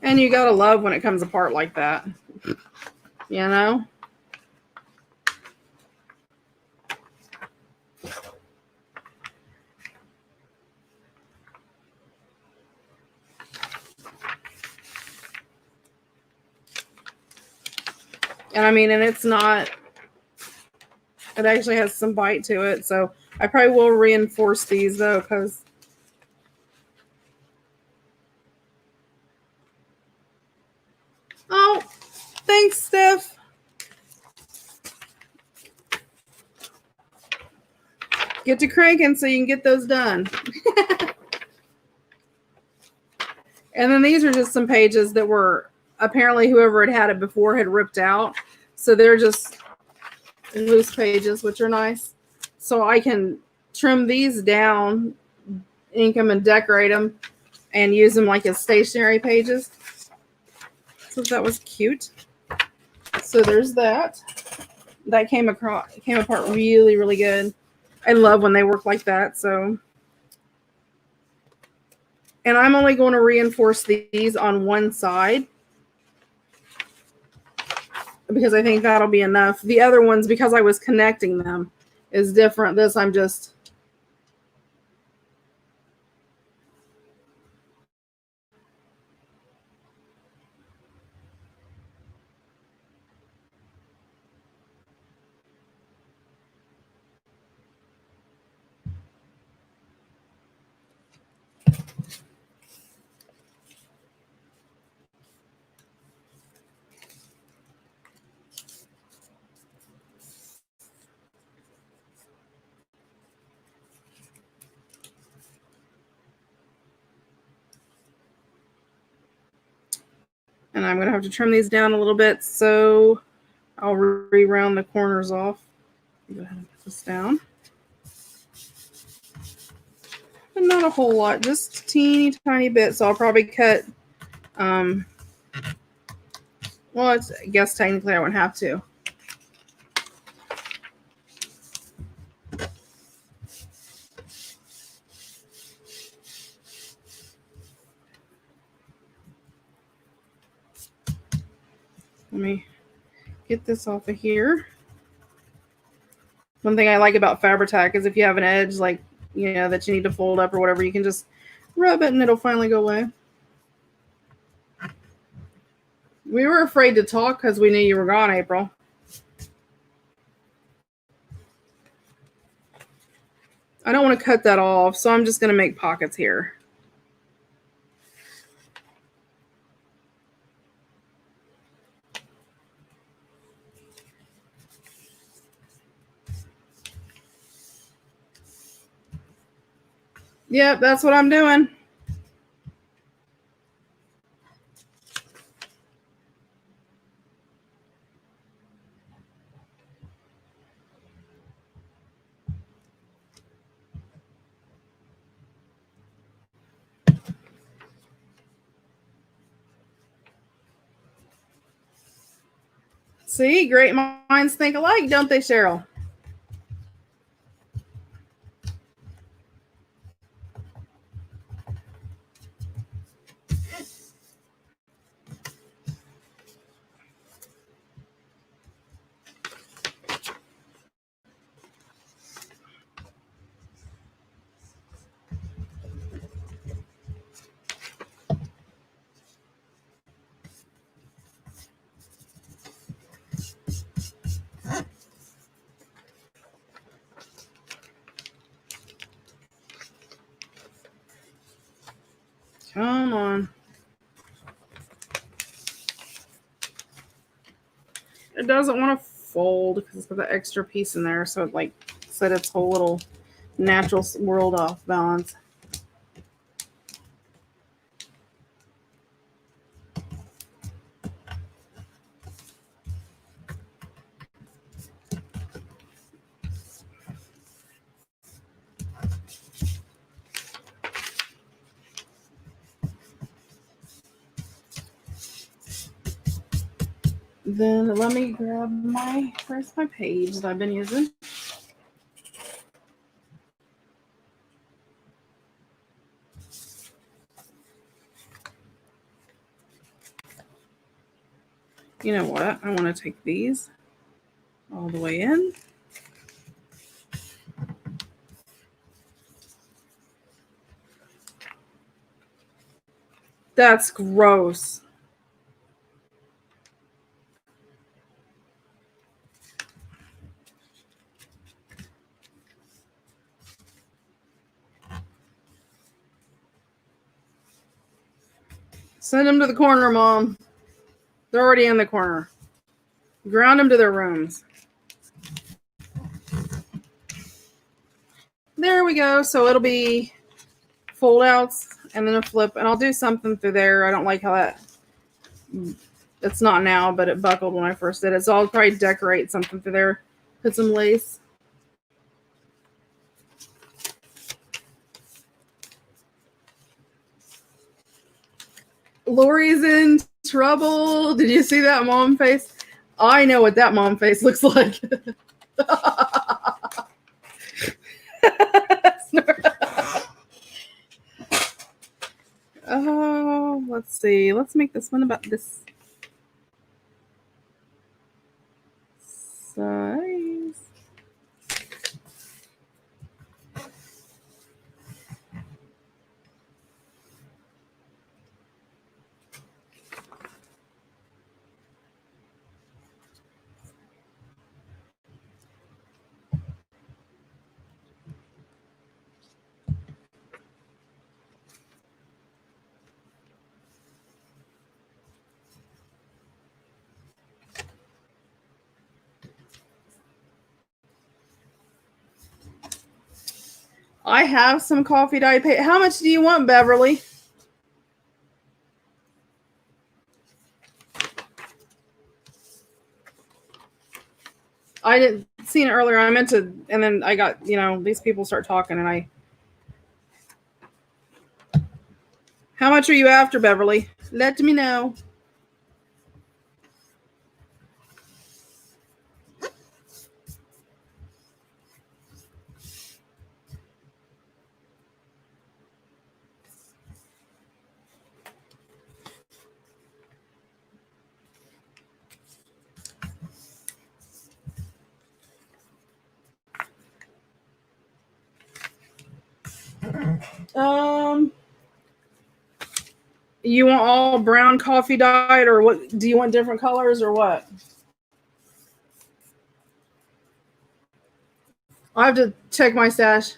And you gotta love when it comes apart like that, you know? And I mean, and it's not, it actually has some bite to it. So I probably will reinforce these though, because oh, thanks, Steph. Get to cranking so you can get those done. And then these are just some pages that were apparently whoever had it before had ripped out. So they're just loose pages, which are nice. So I can trim these down, ink them and decorate them, and use them like as stationery pages. So that was cute. So there's that. That came apart really, really good. I love when they work like that. So, and I'm only going to reinforce these on one side because I think that'll be enough. The other ones, because I was connecting them, is different. This I'm just And I'm going to have to trim these down a little bit, so I'll re-round the corners off. Go ahead and put this down. But not a whole lot, just a teeny tiny bit. So I'll probably cut, well, I guess technically I wouldn't have to. Let me get this off of here. One thing I like about Fabri-Tac is if you have an edge, like, you know, that you need to fold up or whatever, you can just rub it and it'll finally go away. We were afraid to talk because we knew you were gone, April. I don't want to cut that off, so I'm just going to make pockets here. Yep, that's what I'm doing. See, great minds think alike, don't they, Cheryl? Come on. It doesn't want to fold because it's got that extra piece in there, so it like set its whole little natural world off balance. Then let me grab where's my page that I've been using? You know what? I want to take these all the way in. That's gross. Send them to the corner, Mom. They're already in the corner. Ground them to their rooms. There we go. So it'll be fold outs and then a flip. And I'll do something through there. I don't like how that... It's not now, but it buckled when I first did it. So I'll probably decorate something through there. Put some lace. Lori's in trouble. Did you see that mom face? I know what that mom face looks like. Oh, let's see. Let's make this one about this size. I have some coffee dye paint. How much do you want, Beverly? I didn't seen it earlier. I meant to, and then I got, these people start talking, and I. How much are you after, Beverly? Let me know. You want all brown coffee dyed, or what? Do you want different colors, or what? I have to check my stash.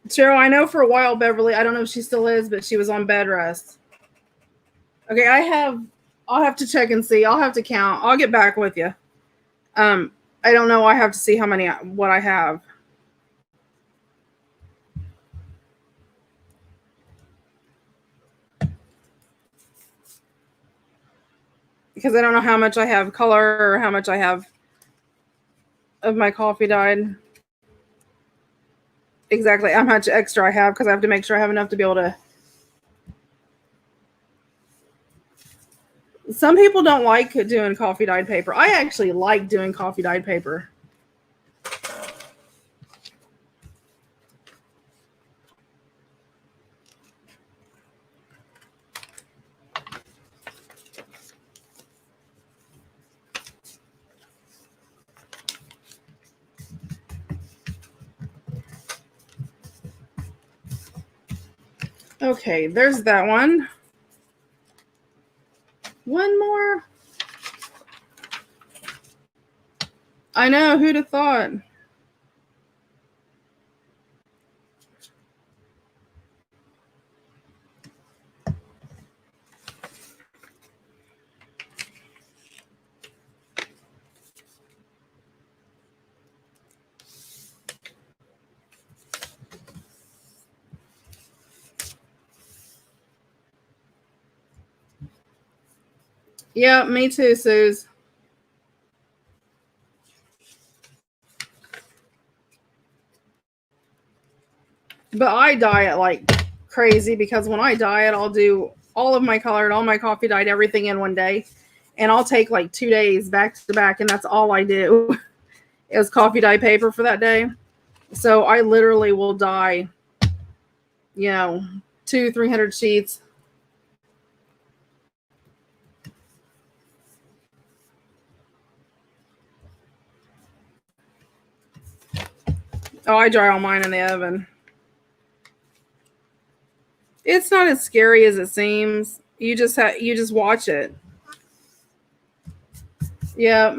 Cheryl, I know for a while Beverly, I don't know if she still is, but she was on bed rest. Okay, I'll have to check and see. I'll have to count. I'll get back with you. I don't know. I have to see what I have. Because I don't know how much I have color or how much I have of my coffee dyed. Exactly how much extra I have, because I have to make sure I have enough to be able to. Some people don't like doing coffee dyed paper. I actually like doing coffee dyed paper. Okay, there's that one. One more. I know, who'd have thought? Yeah, me too, Suze. But I dye it like crazy, because when I dye it, I'll do all of my colored, all my coffee dyed, everything in one day. And I'll take like 2 days back to back, and that's all I do is coffee dye paper for that day. So I literally will dye, 200-300 sheets. Oh, I dry all mine in the oven. It's not as scary as it seems. You just watch it. Yep.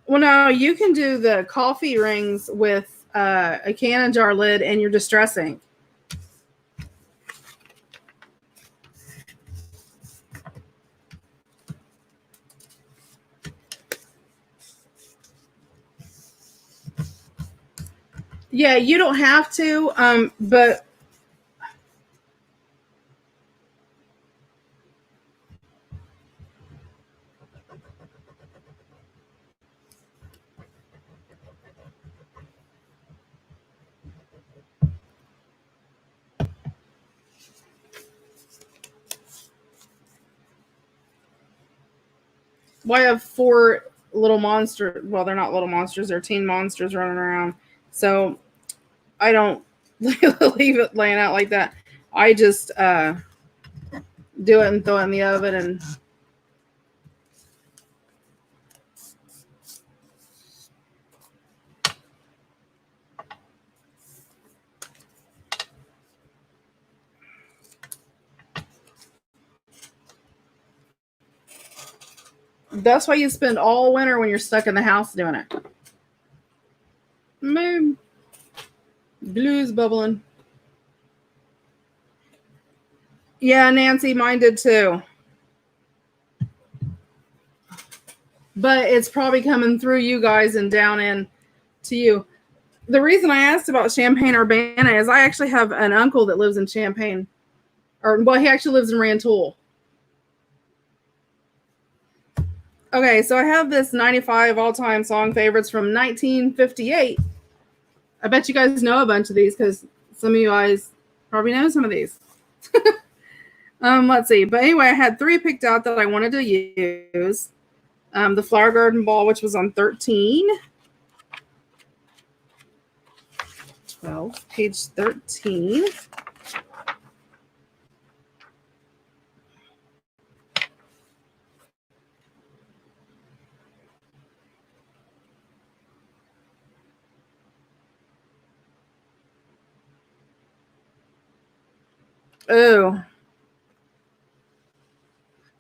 Well, no, you can do the coffee rings with a canning jar lid and your distress ink. Yeah, you don't have to, but I have 4 little monsters. Well, they're not little monsters; they're teen monsters running around. So I don't leave it laying out like that. I just do it and throw it in the oven. And that's why you spend all winter when you're stuck in the house doing it. Moon. Blues bubbling. Yeah, Nancy, mine did too. But it's probably coming through you guys and down in to you. The reason I asked about Champaign-Urbana is I actually have an uncle that lives in Champaign. Or, well, he actually lives in Rantoul. Okay, so I have this 95 all-time song favorites from 1958. I bet you guys know a bunch of these because some of you guys probably know some of these. Let's see. But anyway, I had 3 picked out that I wanted to use. The Flower Garden Ball, which was on 13. 12, page 13. Oh,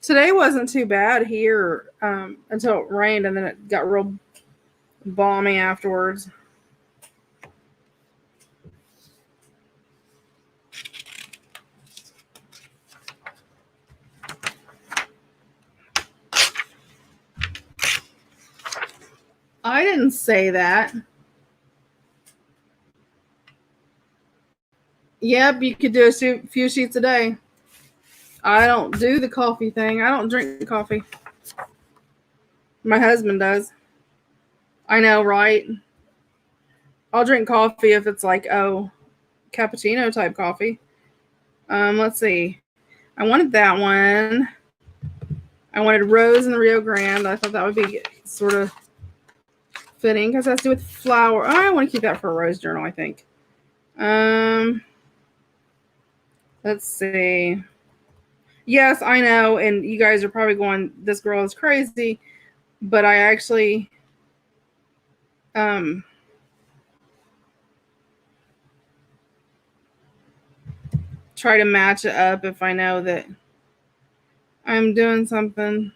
today wasn't too bad here until it rained, and then it got real balmy afterwards. I didn't say that. Yep, you could do a few sheets a day. I don't do the coffee thing. I don't drink coffee. My husband does. I know, right? I'll drink coffee if it's like, cappuccino type coffee. Let's see. I wanted that one. I wanted Rose in the Rio Grande. I thought that would be sort of fitting because it has to do with flower. Oh, I want to keep that for a rose journal, I think. Let's see. Yes, I know, and you guys are probably going, this girl is crazy, but I actually try to match it up if I know that I'm doing something.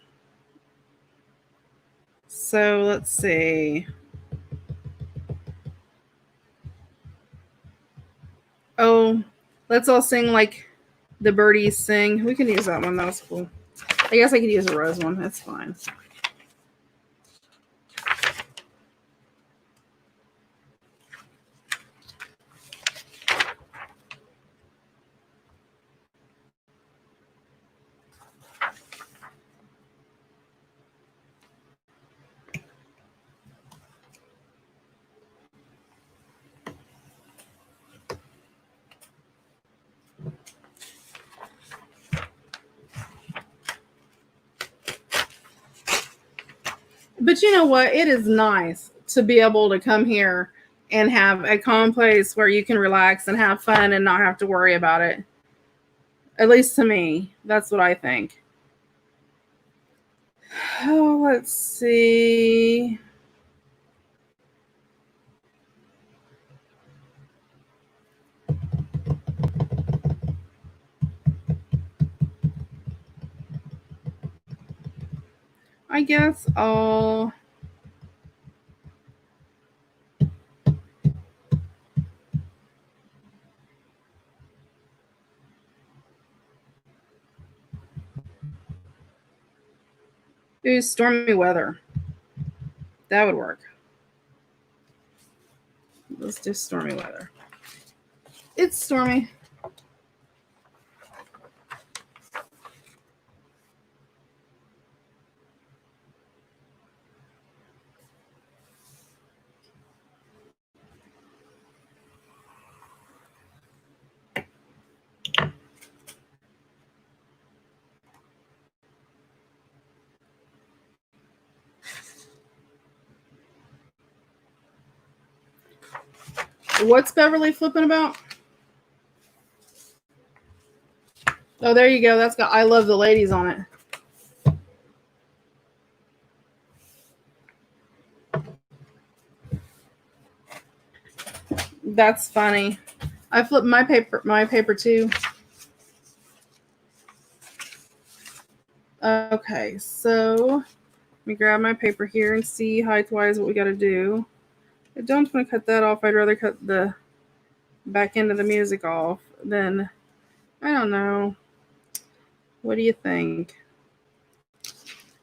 So let's see. Oh, let's all sing like the birdies sing. We can use that one. That was cool. I guess I could use a rose one. That's fine. But you know what? It is nice to be able to come here and have a calm place where you can relax and have fun and not have to worry about it. At least to me, that's what I think. Oh, let's see. I guess I'll do stormy weather. That would work. Let's do stormy weather. It's stormy. What's Beverly flipping about? Oh, there you go. That's got I Love the Ladies on it. That's funny. I flipped my paper too. Okay, so let me grab my paper here and see height-wise what we got to do. I don't want to cut that off. I'd rather cut the back end of the music off than, I don't know. What do you think?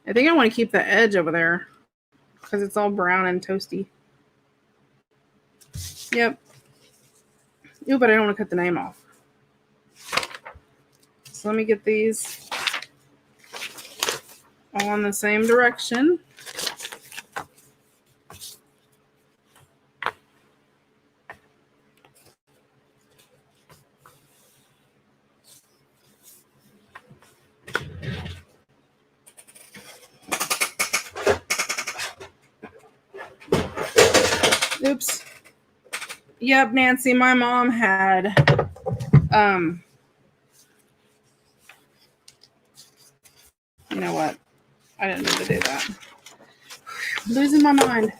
I think I want to keep the edge over there because it's all brown and toasty. Yep. Ooh, but I don't want to cut the name off. So let me get these all in the same direction. Oops. Yep, Nancy, my mom had you know what? I didn't mean to do that. I'm losing my mind.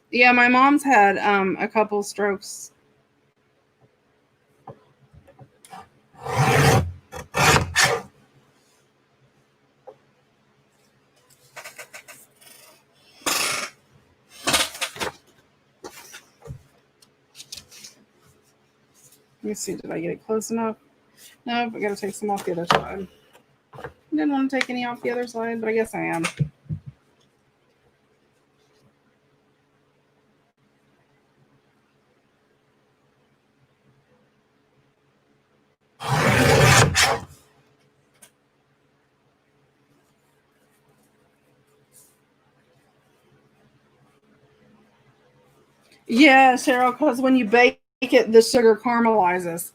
Yeah, my mom's had a couple strokes. Let me see, did I get it close enough? Nope, I gotta take some off the other side. I didn't want to take any off the other side, but I guess I am. Yeah, Cheryl, because when you bake it, the sugar caramelizes.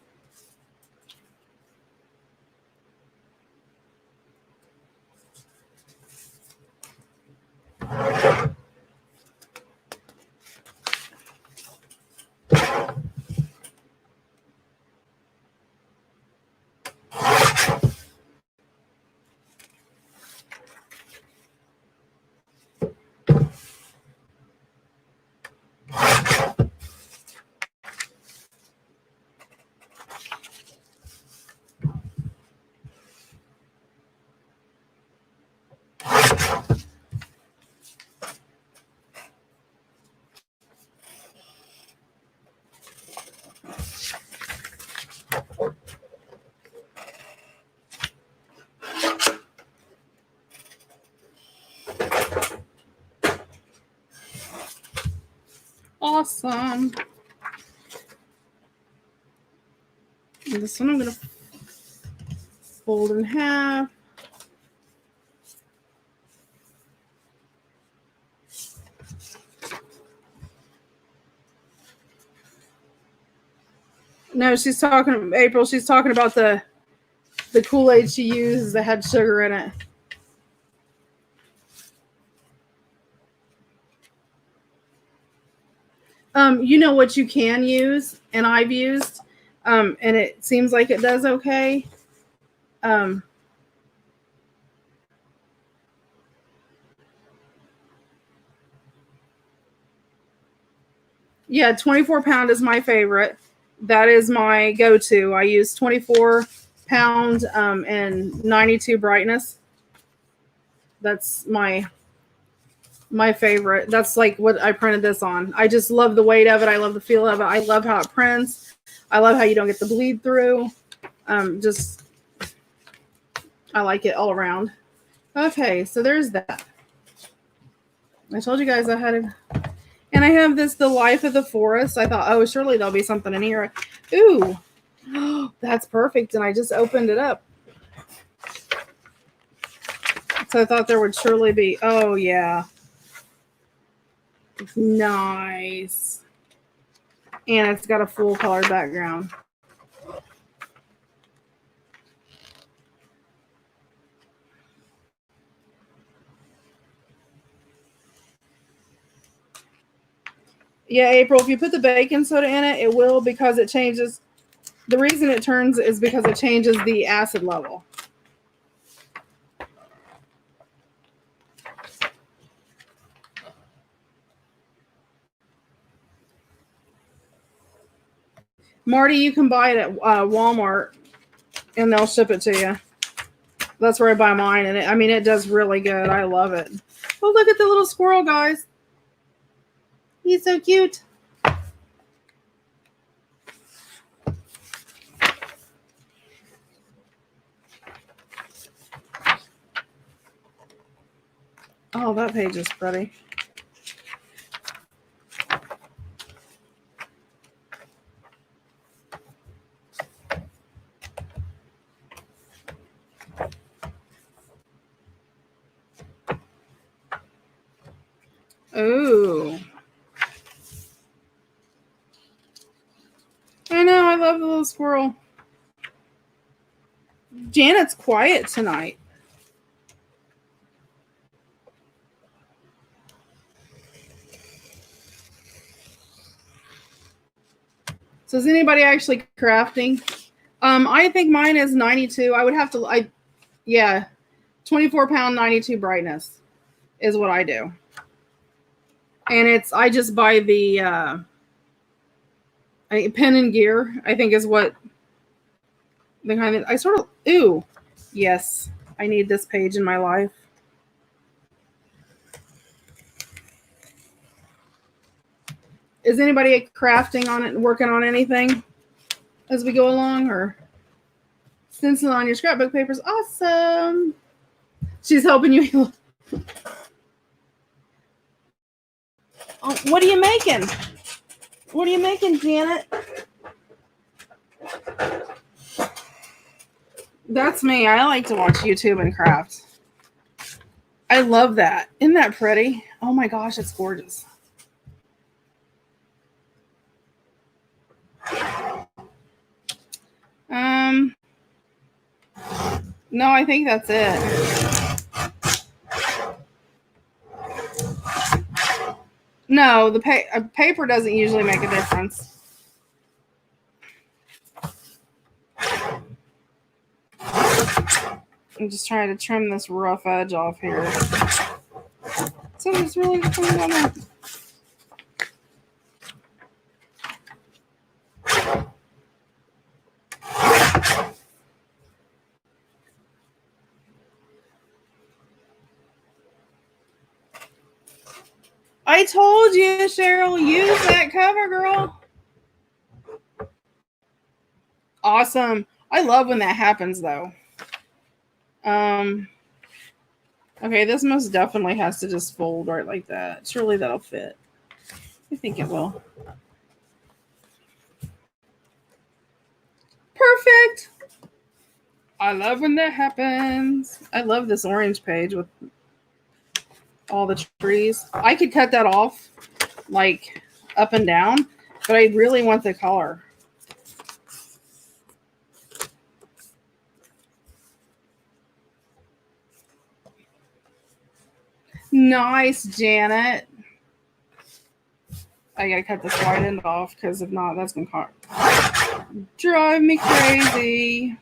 Awesome. And this one I'm going to fold in half. No, she's talking, April, she's talking about the Kool-Aid she uses that had sugar in it. You know what you can use, and I've used, and it seems like it does okay. Yeah, 24 pound is my favorite. That is my go-to. I use 24 pound and 92 brightness. That's my favorite. That's like what I printed this on. I just love the weight of it. I love the feel of it. I love how it prints. I love how you don't get the bleed through. Just, I like it all around. Okay, so there's that. I told you guys I had it. And I have this, The Life of the Forest. I thought, oh, surely there'll be something in here. Ooh, that's perfect. And I just opened it up. So I thought there would surely be, oh, yeah. Nice. And it's got a full color background. Yeah, April, if you put the baking soda in it, it will, because it changes. The reason it turns is because it changes the acid level. Marty, you can buy it at Walmart, and they'll ship it to you. That's where I buy mine, and it does really good. I love it. Oh, look at the little squirrel, guys. He's so cute. Oh, that page is pretty. Ooh. I know, I love the little squirrel. Janet's quiet tonight. So is anybody actually crafting? I think mine is 92. I would have to, yeah, 24 pound, 92 brightness is what I do. And I just buy the pen and gear, I think is what the kind of, I sort of, ooh, yes, I need this page in my life. Is anybody crafting on it, working on anything as we go along, or stencil on your scrapbook papers? Awesome. She's helping you. Oh, what are you making? What are you making, Janet? That's me. I like to watch YouTube and craft. I love that. Isn't that pretty? Oh my gosh, it's gorgeous. No, I think that's it. No, the paper doesn't usually make a difference. I'm just trying to trim this rough edge off here. So it's really clean on that. I told you, Cheryl, use that cover, girl. Awesome. I love when that happens, though. Okay, this most definitely has to just fold right like that. Surely that'll fit. I think it will. Perfect. I love when that happens. I love this orange page with all the trees. I could cut that off like up and down, but I really want the color. Nice, Janet. I gotta cut this white end off because if not, that's gonna drive me crazy.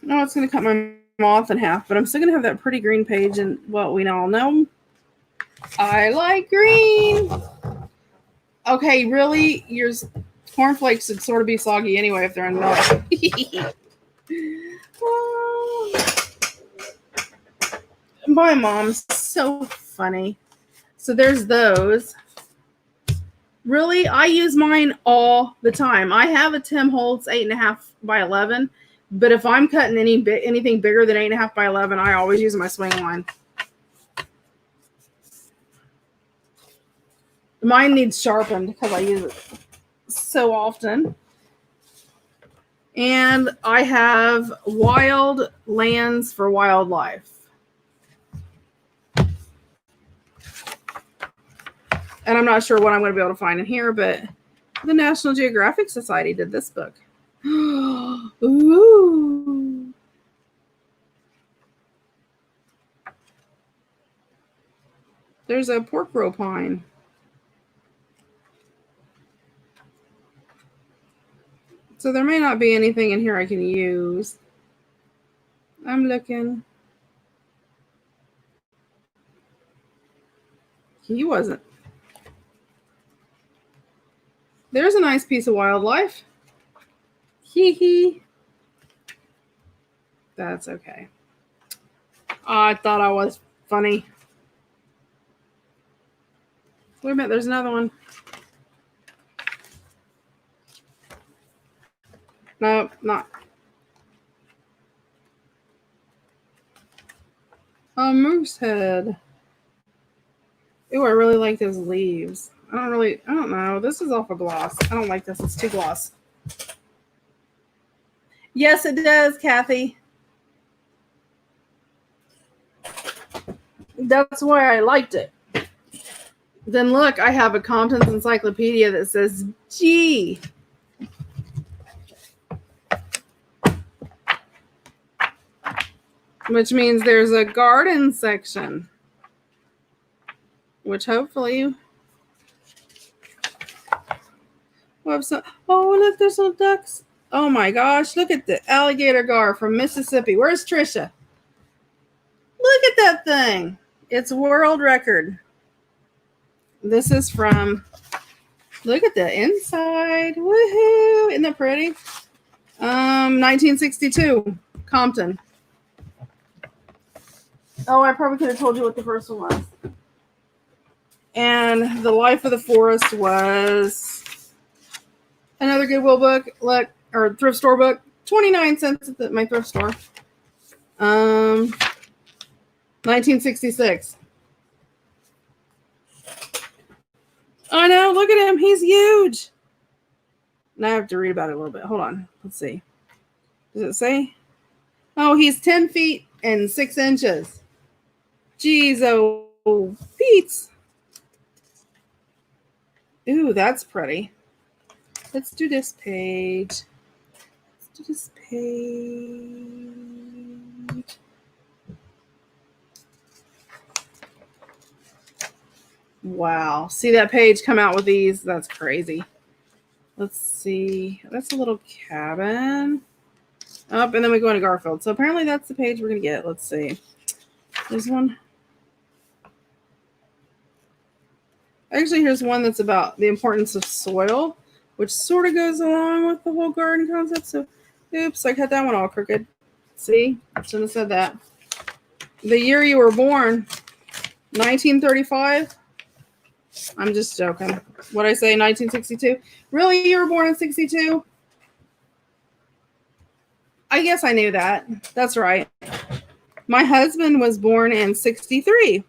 No, it's gonna cut my moth in half, but I'm still gonna have that pretty green page, and well, we all know I like green. Okay, really, your cornflakes should sort of be soggy anyway if they're in milk. My mom's so funny. So there's those. Really, I use mine all the time. I have a Tim Holtz 8.5 by 11, but if I'm cutting anything bigger than 8.5 by 11, I always use my swing line. Mine needs sharpened because I use it so often. And I have Wild Lands for Wildlife. And I'm not sure what I'm going to be able to find in here, but the National Geographic Society did this book. Ooh. There's a porcupine. So there may not be anything in here I can use. I'm looking. He wasn't. There's a nice piece of wildlife. Hee hee. That's okay. I thought I was funny. Wait a minute, there's another one. Nope, not. A moose head. Ooh, I really like those leaves. I don't know. This is awful gloss. I don't like this. It's too gloss. Yes, it does, Kathy. That's why I liked it. Then look, I have a contents encyclopedia that says G. Which means there's a garden section. Which hopefully we'll have some. Oh, look, there's some ducks. Oh my gosh, look at the alligator gar from Mississippi. Where's Trisha? Look at that thing. It's world record. This is from, look at the inside. Woohoo. Isn't that pretty? 1962, Compton. Oh, I probably could have told you what the first one was. And The Life of the Forest was another Goodwill book, look, or thrift store book, 29 cents at my thrift store. 1966. I know, look at him. He's huge. Now I have to read about it a little bit. Hold on. Let's see. Does it say? Oh, he's 10 feet and 6 inches. Jeez, oh, Pete's. Ooh, that's pretty. Let's do this page. Let's do this page. Wow. See that page come out with these? That's crazy. Let's see. That's a little cabin. Up, and then we go into Garfield. So apparently that's the page we're going to get. Let's see. There's one. Actually, here's one that's about the importance of soil, which sort of goes along with the whole garden concept. So, oops, I cut that one all crooked. See? I shouldn't have said that. The year you were born, 1935. I'm just joking. What'd I say, 1962? Really? You were born in 62? I guess I knew that. That's right. My husband was born in 63.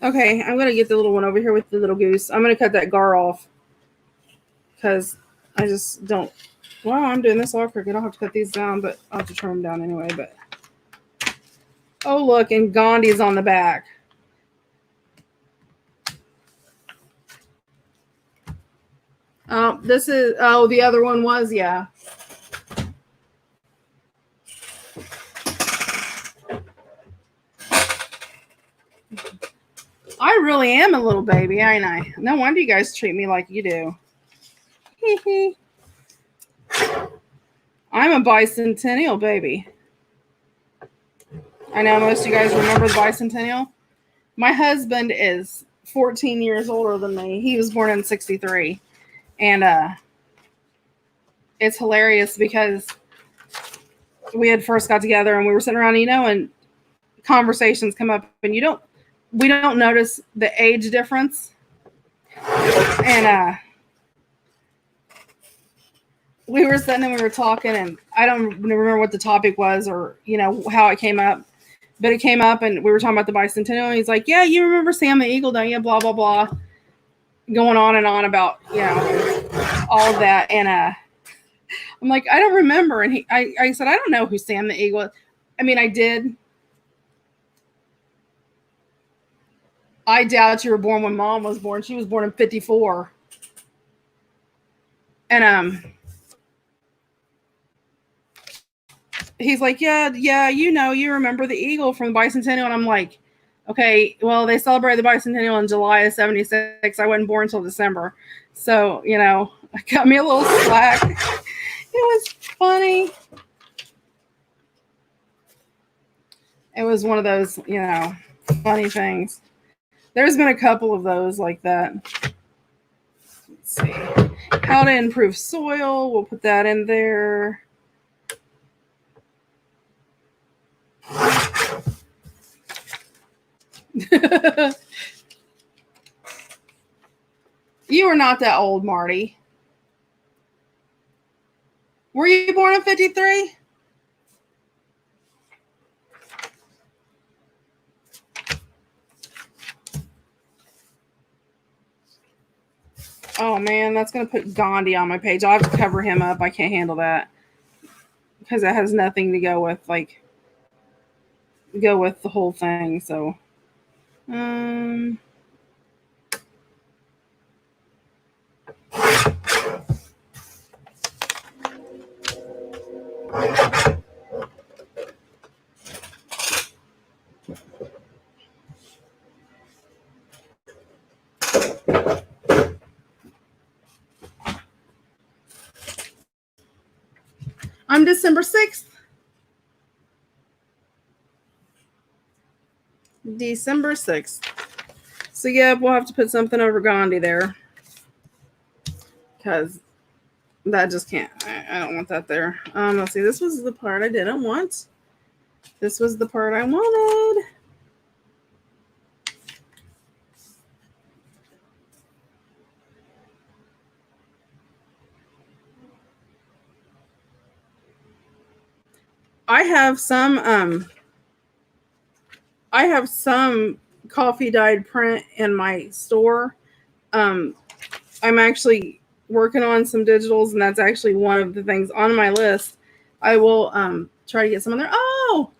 Okay, I'm going to get the little one over here with the little goose. I'm going to cut that gar off because I just don't. Well, I'm doing this all crooked. I'll have to cut these down, but I'll have to trim them down anyway. But oh, look, and Gandhi's on the back. Oh, this is, oh, the other one was, yeah. I really am a little baby, ain't I? No wonder you guys treat me like you do. I'm a bicentennial baby. I know most of you guys remember the bicentennial. My husband is 14 years older than me. He was born in 63. And it's hilarious because we had first got together and we were sitting around, and conversations come up and we don't notice the age difference. And we were sitting and we were talking, and I don't remember what the topic was or, how it came up. But it came up and we were talking about the bicentennial. And he's like, yeah, you remember Sam the Eagle, don't you? Blah, blah, blah. Going on and on about, all of that. And I'm like, I don't remember. And I said, I don't know who Sam the Eagle is. I mean, I did. I doubt you were born when Mom was born. She was born in 54. And he's like, yeah, you remember the Eagle from the bicentennial. And I'm like, okay, well, they celebrated the bicentennial in July of 76. I wasn't born until December. So, got me a little slack. It was funny. It was one of those, funny things. There's been a couple of those like that. Let's see. How to improve soil. We'll put that in there. You are not that old, Marty. Were 53? Oh man, that's gonna put Gandhi on my page. I'll have to cover him up. I can't handle that because it has nothing to go with the whole thing. So, um, I'm December 6th. December 6th. So yeah, we'll have to put something over Gandhi there because that just can't. I don't want that there. Let's see. This was the part I didn't want. This was the part I wanted. I have some coffee dyed print in my store. I'm actually working on some digitals, and that's actually one of the things on my list. I will try to get some in there. Oh,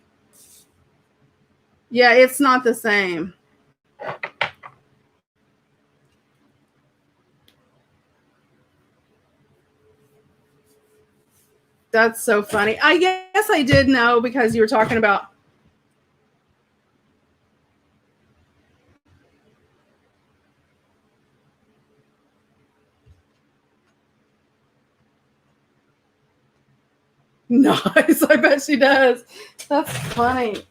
yeah, it's not the same. That's so funny. I guess I did know because you were talking about. Nice. I bet she does. That's funny.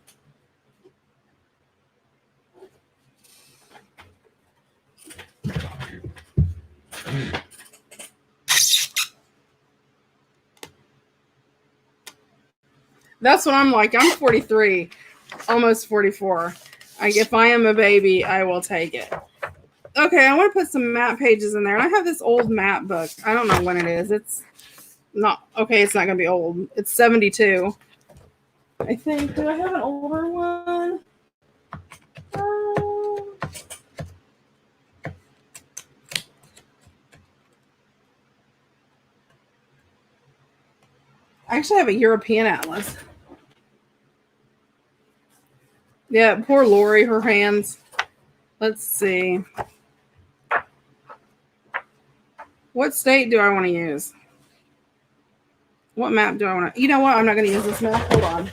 That's what I'm like. I'm 43, almost 44. If I am a baby, I will take it. Okay, I want to put some map pages in there. And I have this old map book. I don't know when it is. It's not okay. It's not going to be old. It's 72. I think. Do I have an older one? I actually have a European atlas. Yeah, poor Lori, her hands. Let's see. What state do I want to use? What map do I want to? You know what? I'm not going to use this map. Hold on.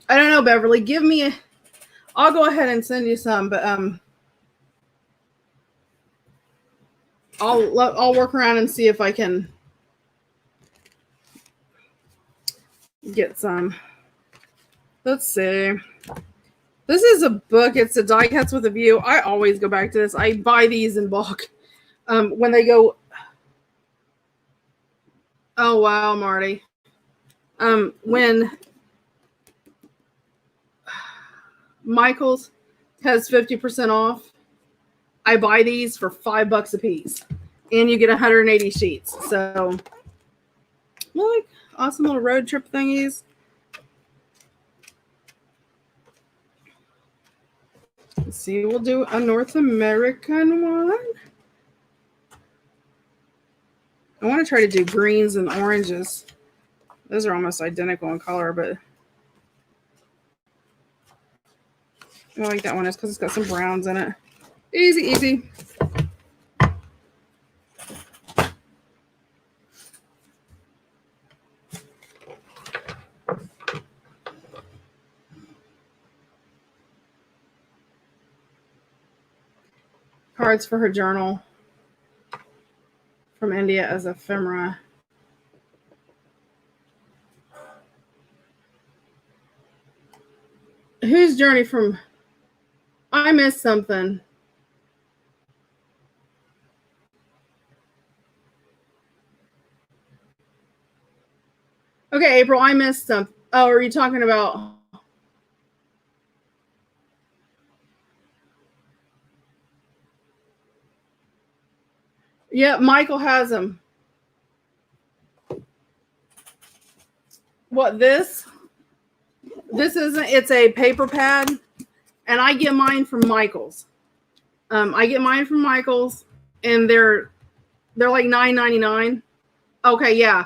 I don't know, Beverly. Give me a. I'll go ahead and send you some, but I'll work around and see if I can get some. Let's see. This is a book. It's a Die Cuts with a View. I always go back to this. I buy these in bulk. When they go. Oh wow, Marty. When Michael's has 50% off, I buy these for $5 a piece, and you get 180 sheets. So, like awesome little road trip thingies. Let's see, we'll do a North American one. I want to try to do greens and oranges. Those are almost identical in color, but I like that one. It's because it's got some browns in it. Easy, easy. cards for her journal from India as ephemera. Whose journey from... I missed something. Okay, April, I missed something. Oh, are you talking about... Yeah, Michael has them. What, this? This isn't... It's a paper pad, and I get mine from Michael's. I get mine from Michael's, and they're like $9.99. Okay, yeah.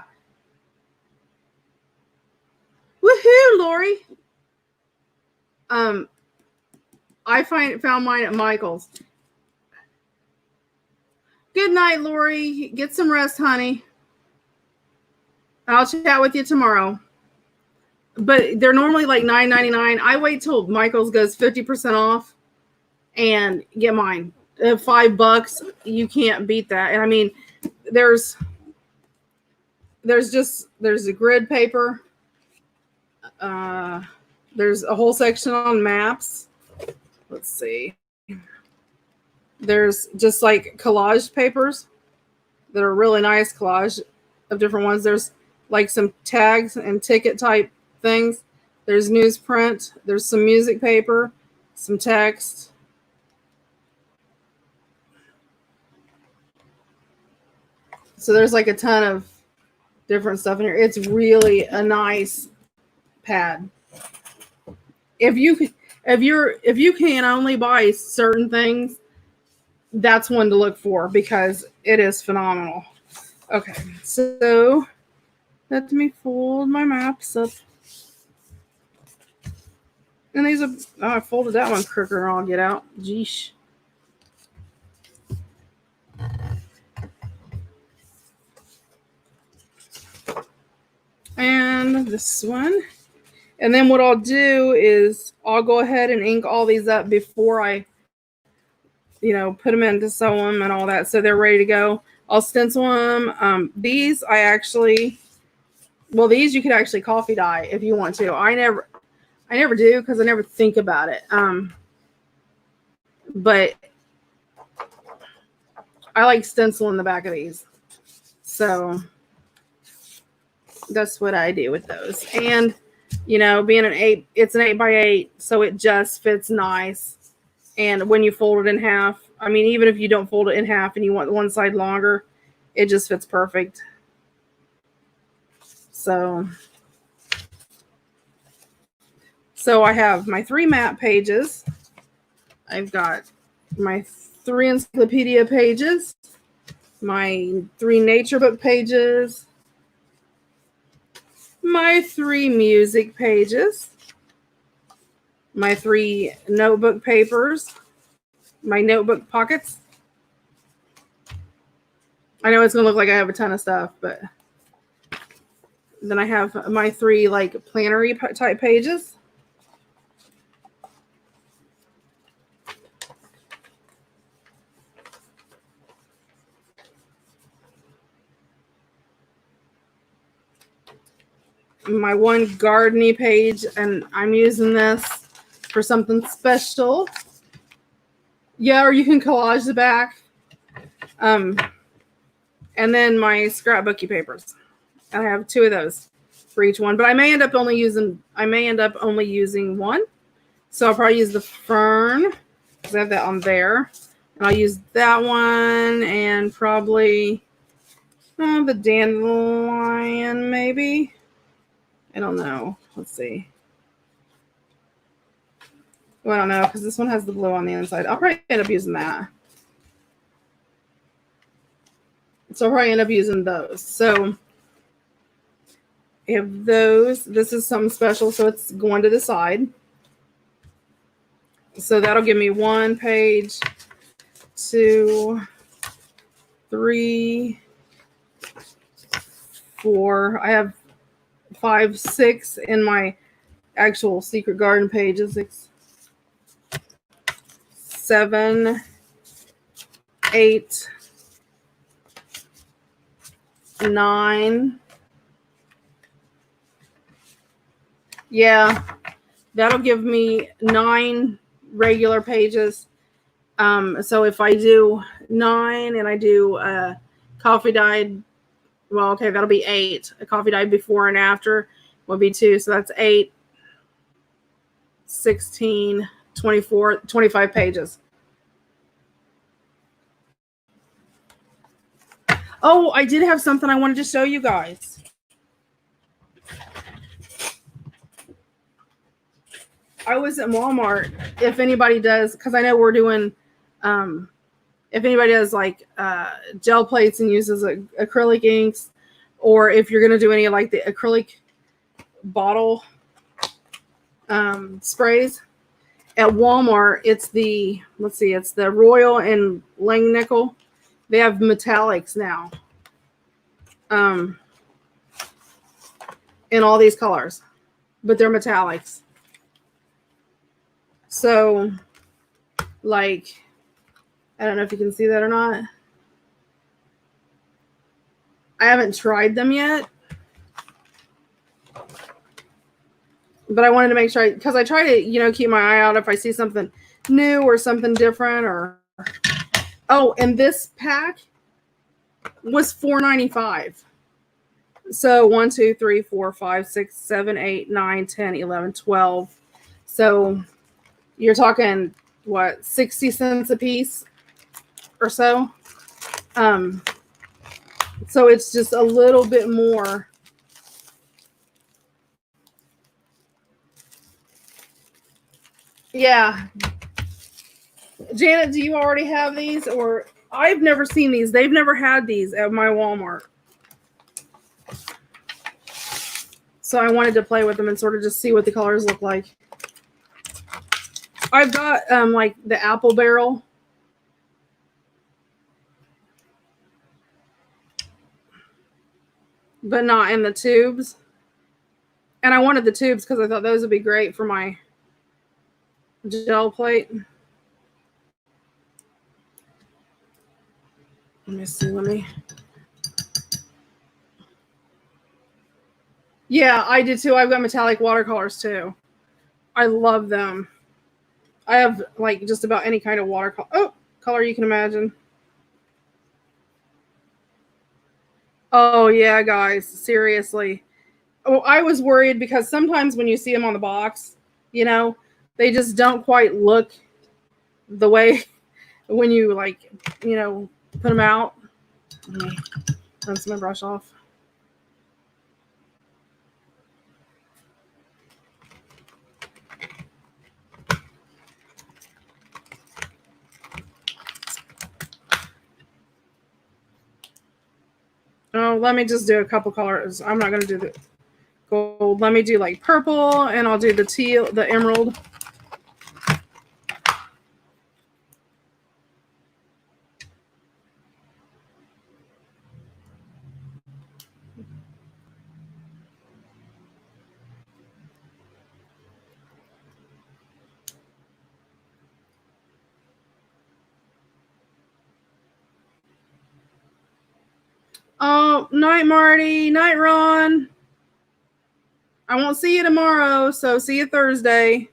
Woohoo, Lori. I found mine at Michael's. Good night, Lori. Get some rest, honey. I'll chat with you tomorrow. But they're normally like $9.99. I wait till Michael's goes 50% off and get mine. $5, you can't beat that. And I mean, there's a grid paper. There's a whole section on maps. Let's see. There's just like collage papers that are really nice, collage of different ones. There's like some tags and ticket type things. There's newsprint. There's some music paper, some text. So there's like a ton of different stuff in here. It's really a nice pad. If you can only buy certain things, that's one to look for because it is phenomenal. Okay, so let me fold my maps up. And these are, oh, I folded that one crooked, I'll get out. Geesh. And this one. And then what I'll do is I'll go ahead and ink all these up before I, put them in to sew them and all that. So they're ready to go. I'll stencil them. These these you could actually coffee dye if you want to. I never do because I never think about it. But I like stenciling the back of these. So that's what I do with those. And, being an 8, it's an 8x8, so it just fits nice. And when you fold it in half, I mean, even if you don't fold it in half and you want one side longer, it just fits perfect. So I have my 3 map pages. I've got my 3 encyclopedia pages, my 3 nature book pages, my 3 music pages, my 3 notebook papers, my notebook pockets. I know it's going to look like I have a ton of stuff, but then I have my 3 like plannery type pages. My 1 gardeny page, and I'm using this for something special. Yeah, or you can collage the back. And then my scrapbooky papers. I have 2 of those for each one, but I may end up only using 1. So I'll probably use the fern because I have that on there, and I'll use that one and probably the dandelion maybe. I don't know. Let's see. Well, I don't know because this one has the blue on the inside. I'll probably end up using that. So I'll probably end up using those. So I have those. This is something special, so it's going to the side. So that'll give me 1 page, 2, 3, 4. I have 5, 6 in my actual secret garden pages. 6, 7, 8, 9. Yeah, that'll give me 9 regular pages. So if I do 9 and I do coffee dyed, well, okay, that'll be 8. A coffee dyed before and after would be 2. So that's 8, 16, 24, 25 pages. Oh, I did have something I wanted to show you guys. I was at Walmart. If anybody does, because I know we're doing, if anybody does like gel plates and uses acrylic inks, or if you're going to do any like the acrylic bottle sprays at Walmart, it's the, let's see, it's the Royal and Langnickel. They have metallics now in all these colors, but they're metallics. So, like, I don't know if you can see that or not. I haven't tried them yet, but I wanted to make sure, because I try to, you know, keep my eye out if I see something new or something different. Or oh, and this pack was $4.95. So 1, 2, 3, 4, 5, 6, 7, 8, 9, 10, 11, 12. So you're talking what, 60 cents a piece or so. So it's just a little bit more. Yeah. Janet, do you already have these? Or I've never seen these. They've never had these at my Walmart. So I wanted to play with them and sort of just see what the colors look like. I've got like the apple barrel. But not in the tubes. And I wanted the tubes because I thought those would be great for my gel plate. Let me see, Yeah, I did too. I've got metallic watercolors too. I love them. I have like just about any kind of watercolor color you can imagine. Oh yeah, guys, seriously. Oh, I was worried because sometimes when you see them on the box, you know, they just don't quite look the way when you like, you know, put them out. Let me rinse my brush off. Oh, let me just do a couple colors. I'm not going to do the gold. Let me do like purple, and I'll do the teal, the emerald. Oh, night, Marty. Night, Ron. I won't see you tomorrow, so see you Thursday.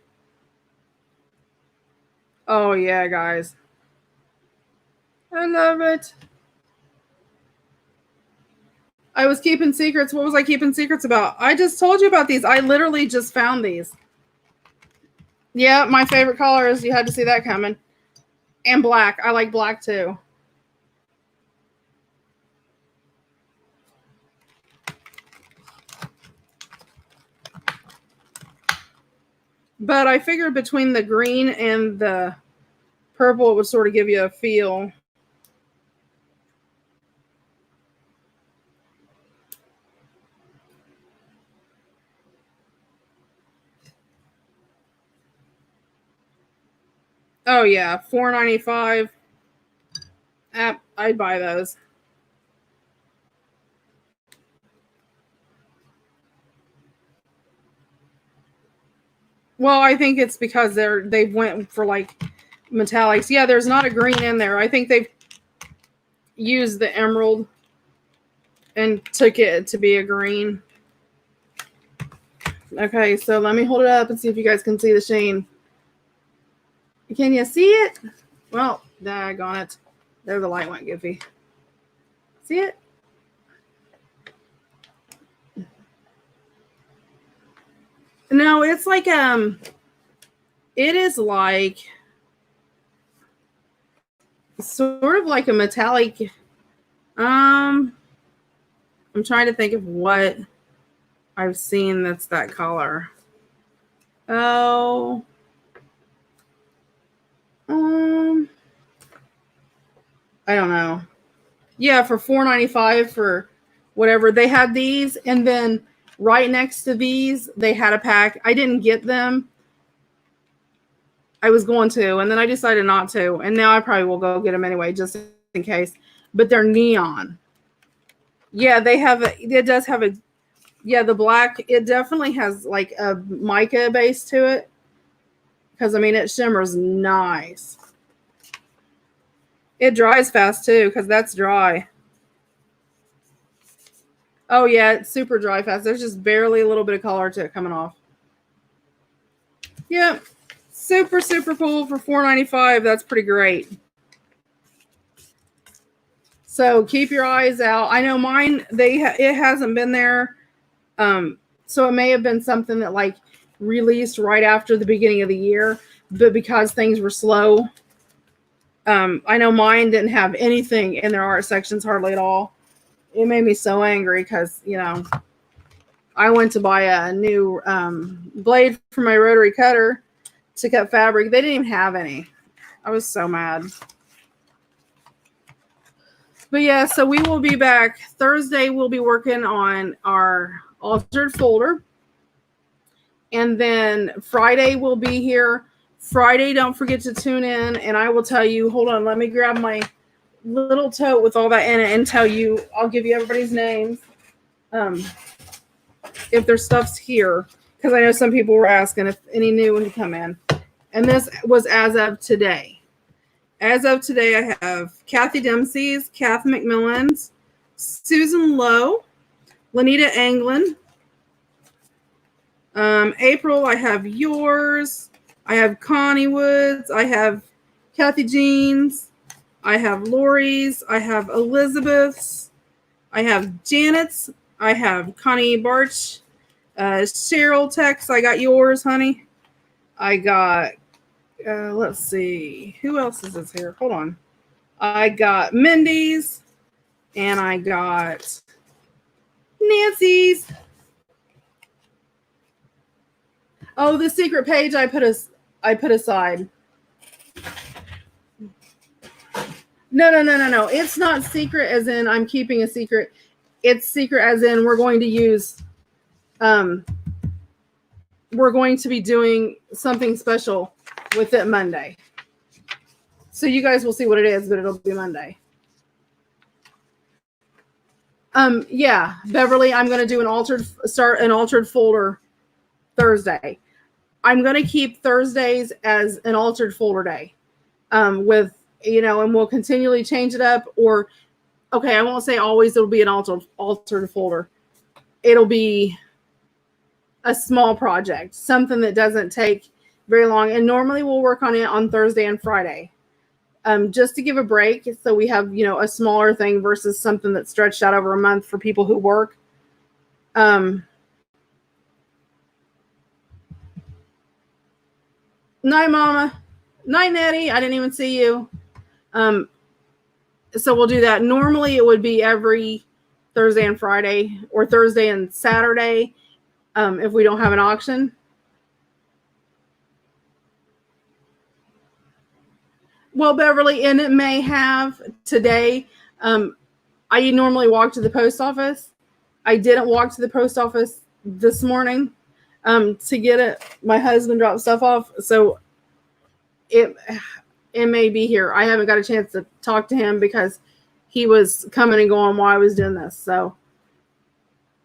Oh, yeah, guys. I love it. I was keeping secrets. What was I keeping secrets about? I just told you about these. I literally just found these. Yeah, my favorite colors. You had to see that coming. And black. I like black too. But I figured between the green and the purple, it would sort of give you a feel. Oh yeah, $4.95. I'd buy those. Well, I think it's because they went for like metallics. Yeah, there's not a green in there. I think they've used the emerald and took it to be a green. Okay, so let me hold it up and see if you guys can see the sheen. Can you see it? Well, daggone it. There the light went goofy. See it? No, it's like it is like sort of like a metallic. I'm trying to think of what I've seen that's that color. Oh. I don't know. Yeah, for $4.95 for whatever. They had these, and then right next to these, they had a pack. I didn't get them. I was going to, and then I decided not to. And now I probably will go get them anyway, just in case. But they're neon. Yeah, they have it does have the black, it definitely has like a mica base to it. Because, I mean, it shimmers nice. It dries fast, too, because that's dry. Oh, yeah, it's super dry fast. There's just barely a little bit of color to it coming off. Yep. Super, super cool for $4.95. That's pretty great. So keep your eyes out. I know mine, it hasn't been there. So it may have been something that like released right after the beginning of the year, but because things were slow, I know mine didn't have anything in their art sections hardly at all. It made me so angry because, you know, I went to buy a new blade for my rotary cutter to cut fabric. They didn't even have any. I was so mad. But yeah, so we will be back Thursday. We'll be working on our altered folder. And then Friday we'll be here. Friday, don't forget to tune in, and I will tell you, hold on, let me grab my little tote with all that in it and tell you, I'll give you everybody's names if their stuff's here, because I know some people were asking if any new had come in. And this was as of today. As of today, I have Kathy Dempsey's, Kath McMillan's, Susan Lowe, Lanita Anglin. April, I have yours. I have Connie Woods. I have Kathy Jean's. I have Lori's. I have Elizabeth's. I have Janet's. I have Connie Barch. Cheryl Tex. I got yours, honey. I got, let's see. Who else is this here? Hold on. I got Mindy's. And I got Nancy's. Oh, the secret page I put aside. No. It's not secret as in I'm keeping a secret. It's secret as in we're going to use, we're going to be doing something special with it Monday. So you guys will see what it is, but it'll be Monday. Yeah, Beverly, I'm going to do an altered folder Thursday. I'm going to keep Thursdays as an altered folder day, with, you know, and we'll continually change it up. Or, okay, I won't say always it'll be an altered folder. It'll be a small project, something that doesn't take very long. And normally we'll work on it on Thursday and Friday, just to give a break. So we have, you know, a smaller thing versus something that's stretched out over a month for people who work. Night, Mama. Night, Nettie. I didn't even see you. So we'll do that. Normally it would be every Thursday and Friday, or Thursday and Saturday, if we don't have an auction. Well, Beverly, and it may have today. I normally walk to the post office. I didn't walk to the post office this morning to get it. My husband dropped stuff off, so it may be here. I haven't got a chance to talk to him because he was coming and going while I was doing this. So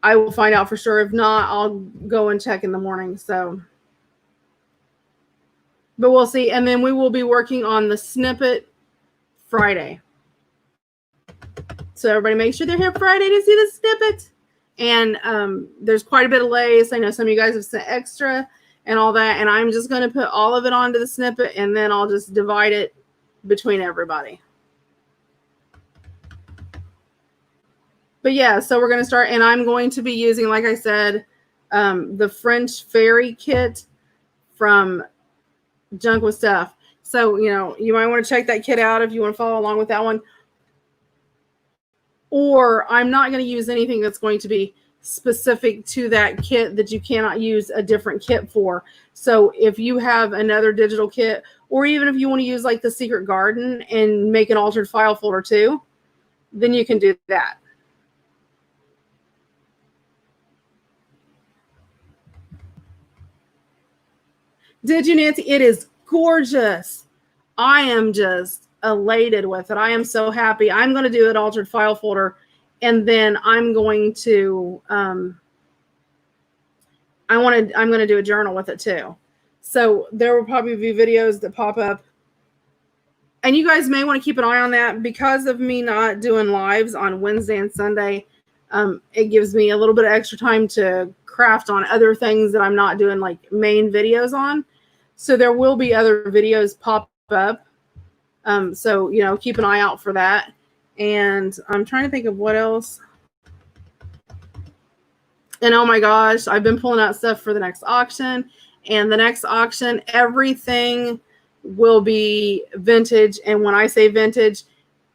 I will find out for sure. If not, I'll go and check in the morning. So, but we'll see. And then we will be working on the snippet Friday. So everybody make sure they're here Friday to see the snippet. And there's quite a bit of lace. I know some of you guys have sent extra and all that. And I'm just going to put all of it onto the snippet, and then I'll just divide it between everybody. But yeah, so we're going to start, and I'm going to be using, like I said, the French Fairy kit from Junk with Stuff. So, you know, you might want to check that kit out if you want to follow along with that one. Or I'm not going to use anything that's going to be specific to that kit that you cannot use a different kit for. So if you have another digital kit, or even if you want to use like the Secret Garden and make an altered file folder too, then you can do that. Did you, Nancy? It is gorgeous. I am just elated with it. I am so happy. I'm going to do an altered file folder, and then I'm going to I'm going to do a journal with it too. So there will probably be videos that pop up, and you guys may want to keep an eye on that because of me not doing lives on Wednesday and Sunday. It gives me a little bit of extra time to craft on other things that I'm not doing like main videos on. So there will be other videos pop up. So, you know, keep an eye out for that. And I'm trying to think of what else. And oh my gosh, I've been pulling out stuff for the next auction. And the next auction, everything will be vintage. And when I say vintage,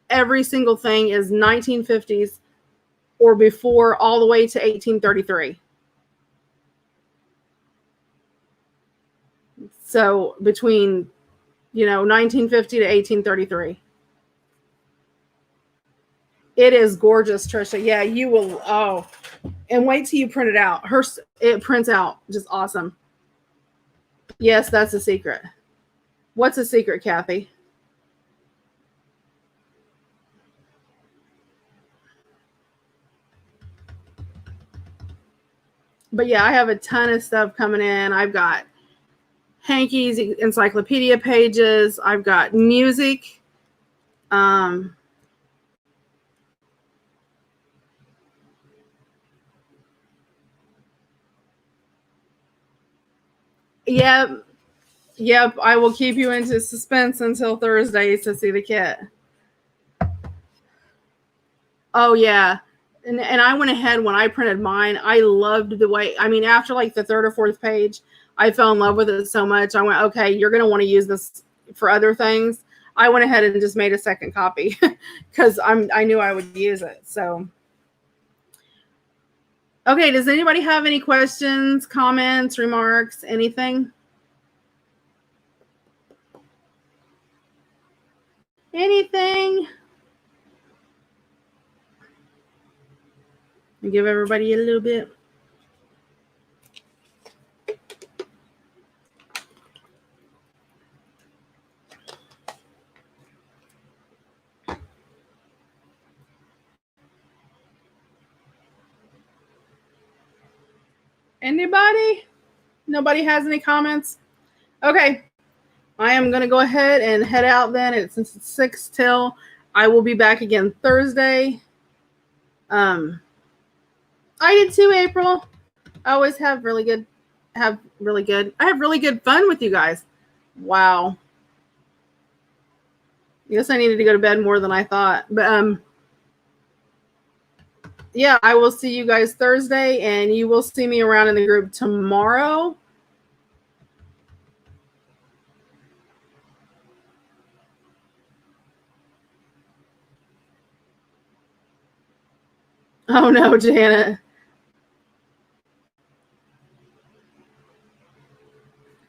every single thing is 1950s or before, all the way to 1833. So between, you know, 1950 to 1833. It is gorgeous, Trisha. Yeah, you will. Oh, and wait till you print it out. It prints out just awesome. Yes, that's a secret. What's a secret, Kathy? But yeah, I have a ton of stuff coming in. I've got Hanky's encyclopedia pages. I've got music. Yep. I will keep you into suspense until Thursday to see the kit. Oh yeah. And I went ahead when I printed mine. I loved the way, I mean, after like the third or fourth page, I fell in love with it so much. I went, okay, you're going to want to use this for other things. I went ahead and just made a second copy because I knew I would use it. So, okay. Does anybody have any questions, comments, remarks, anything? Anything? And give everybody a little bit. Anybody? Nobody has any comments? Okay. I am going to go ahead and head out then. Since it's 6 till, I will be back again Thursday. I did too, April. I always have really good fun with you guys. Wow. I guess I needed to go to bed more than I thought. But yeah, I will see you guys Thursday, and you will see me around in the group tomorrow. Oh no, Janet.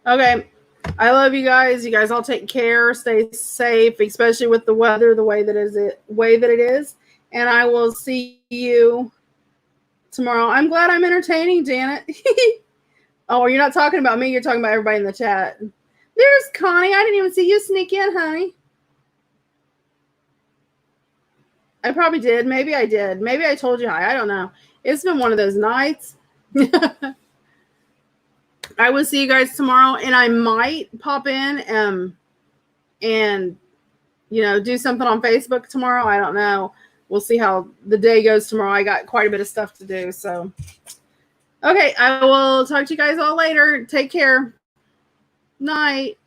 Okay. I love you guys. You guys all take care. Stay safe, especially with the weather the way that it is. And I will see you tomorrow. I'm glad I'm entertaining, Janet. Oh, you're not talking about me. You're talking about everybody in the chat. There's Connie. I didn't even see you sneak in, honey. I probably did. Maybe I did. Maybe I told you hi. I don't know. It's been one of those nights. I will see you guys tomorrow, and I might pop in and, you know, do something on Facebook tomorrow. I don't know. we'll see how the day goes tomorrow. I got quite a bit of stuff to do. So, okay, I will talk to you guys all later. Take care. Night.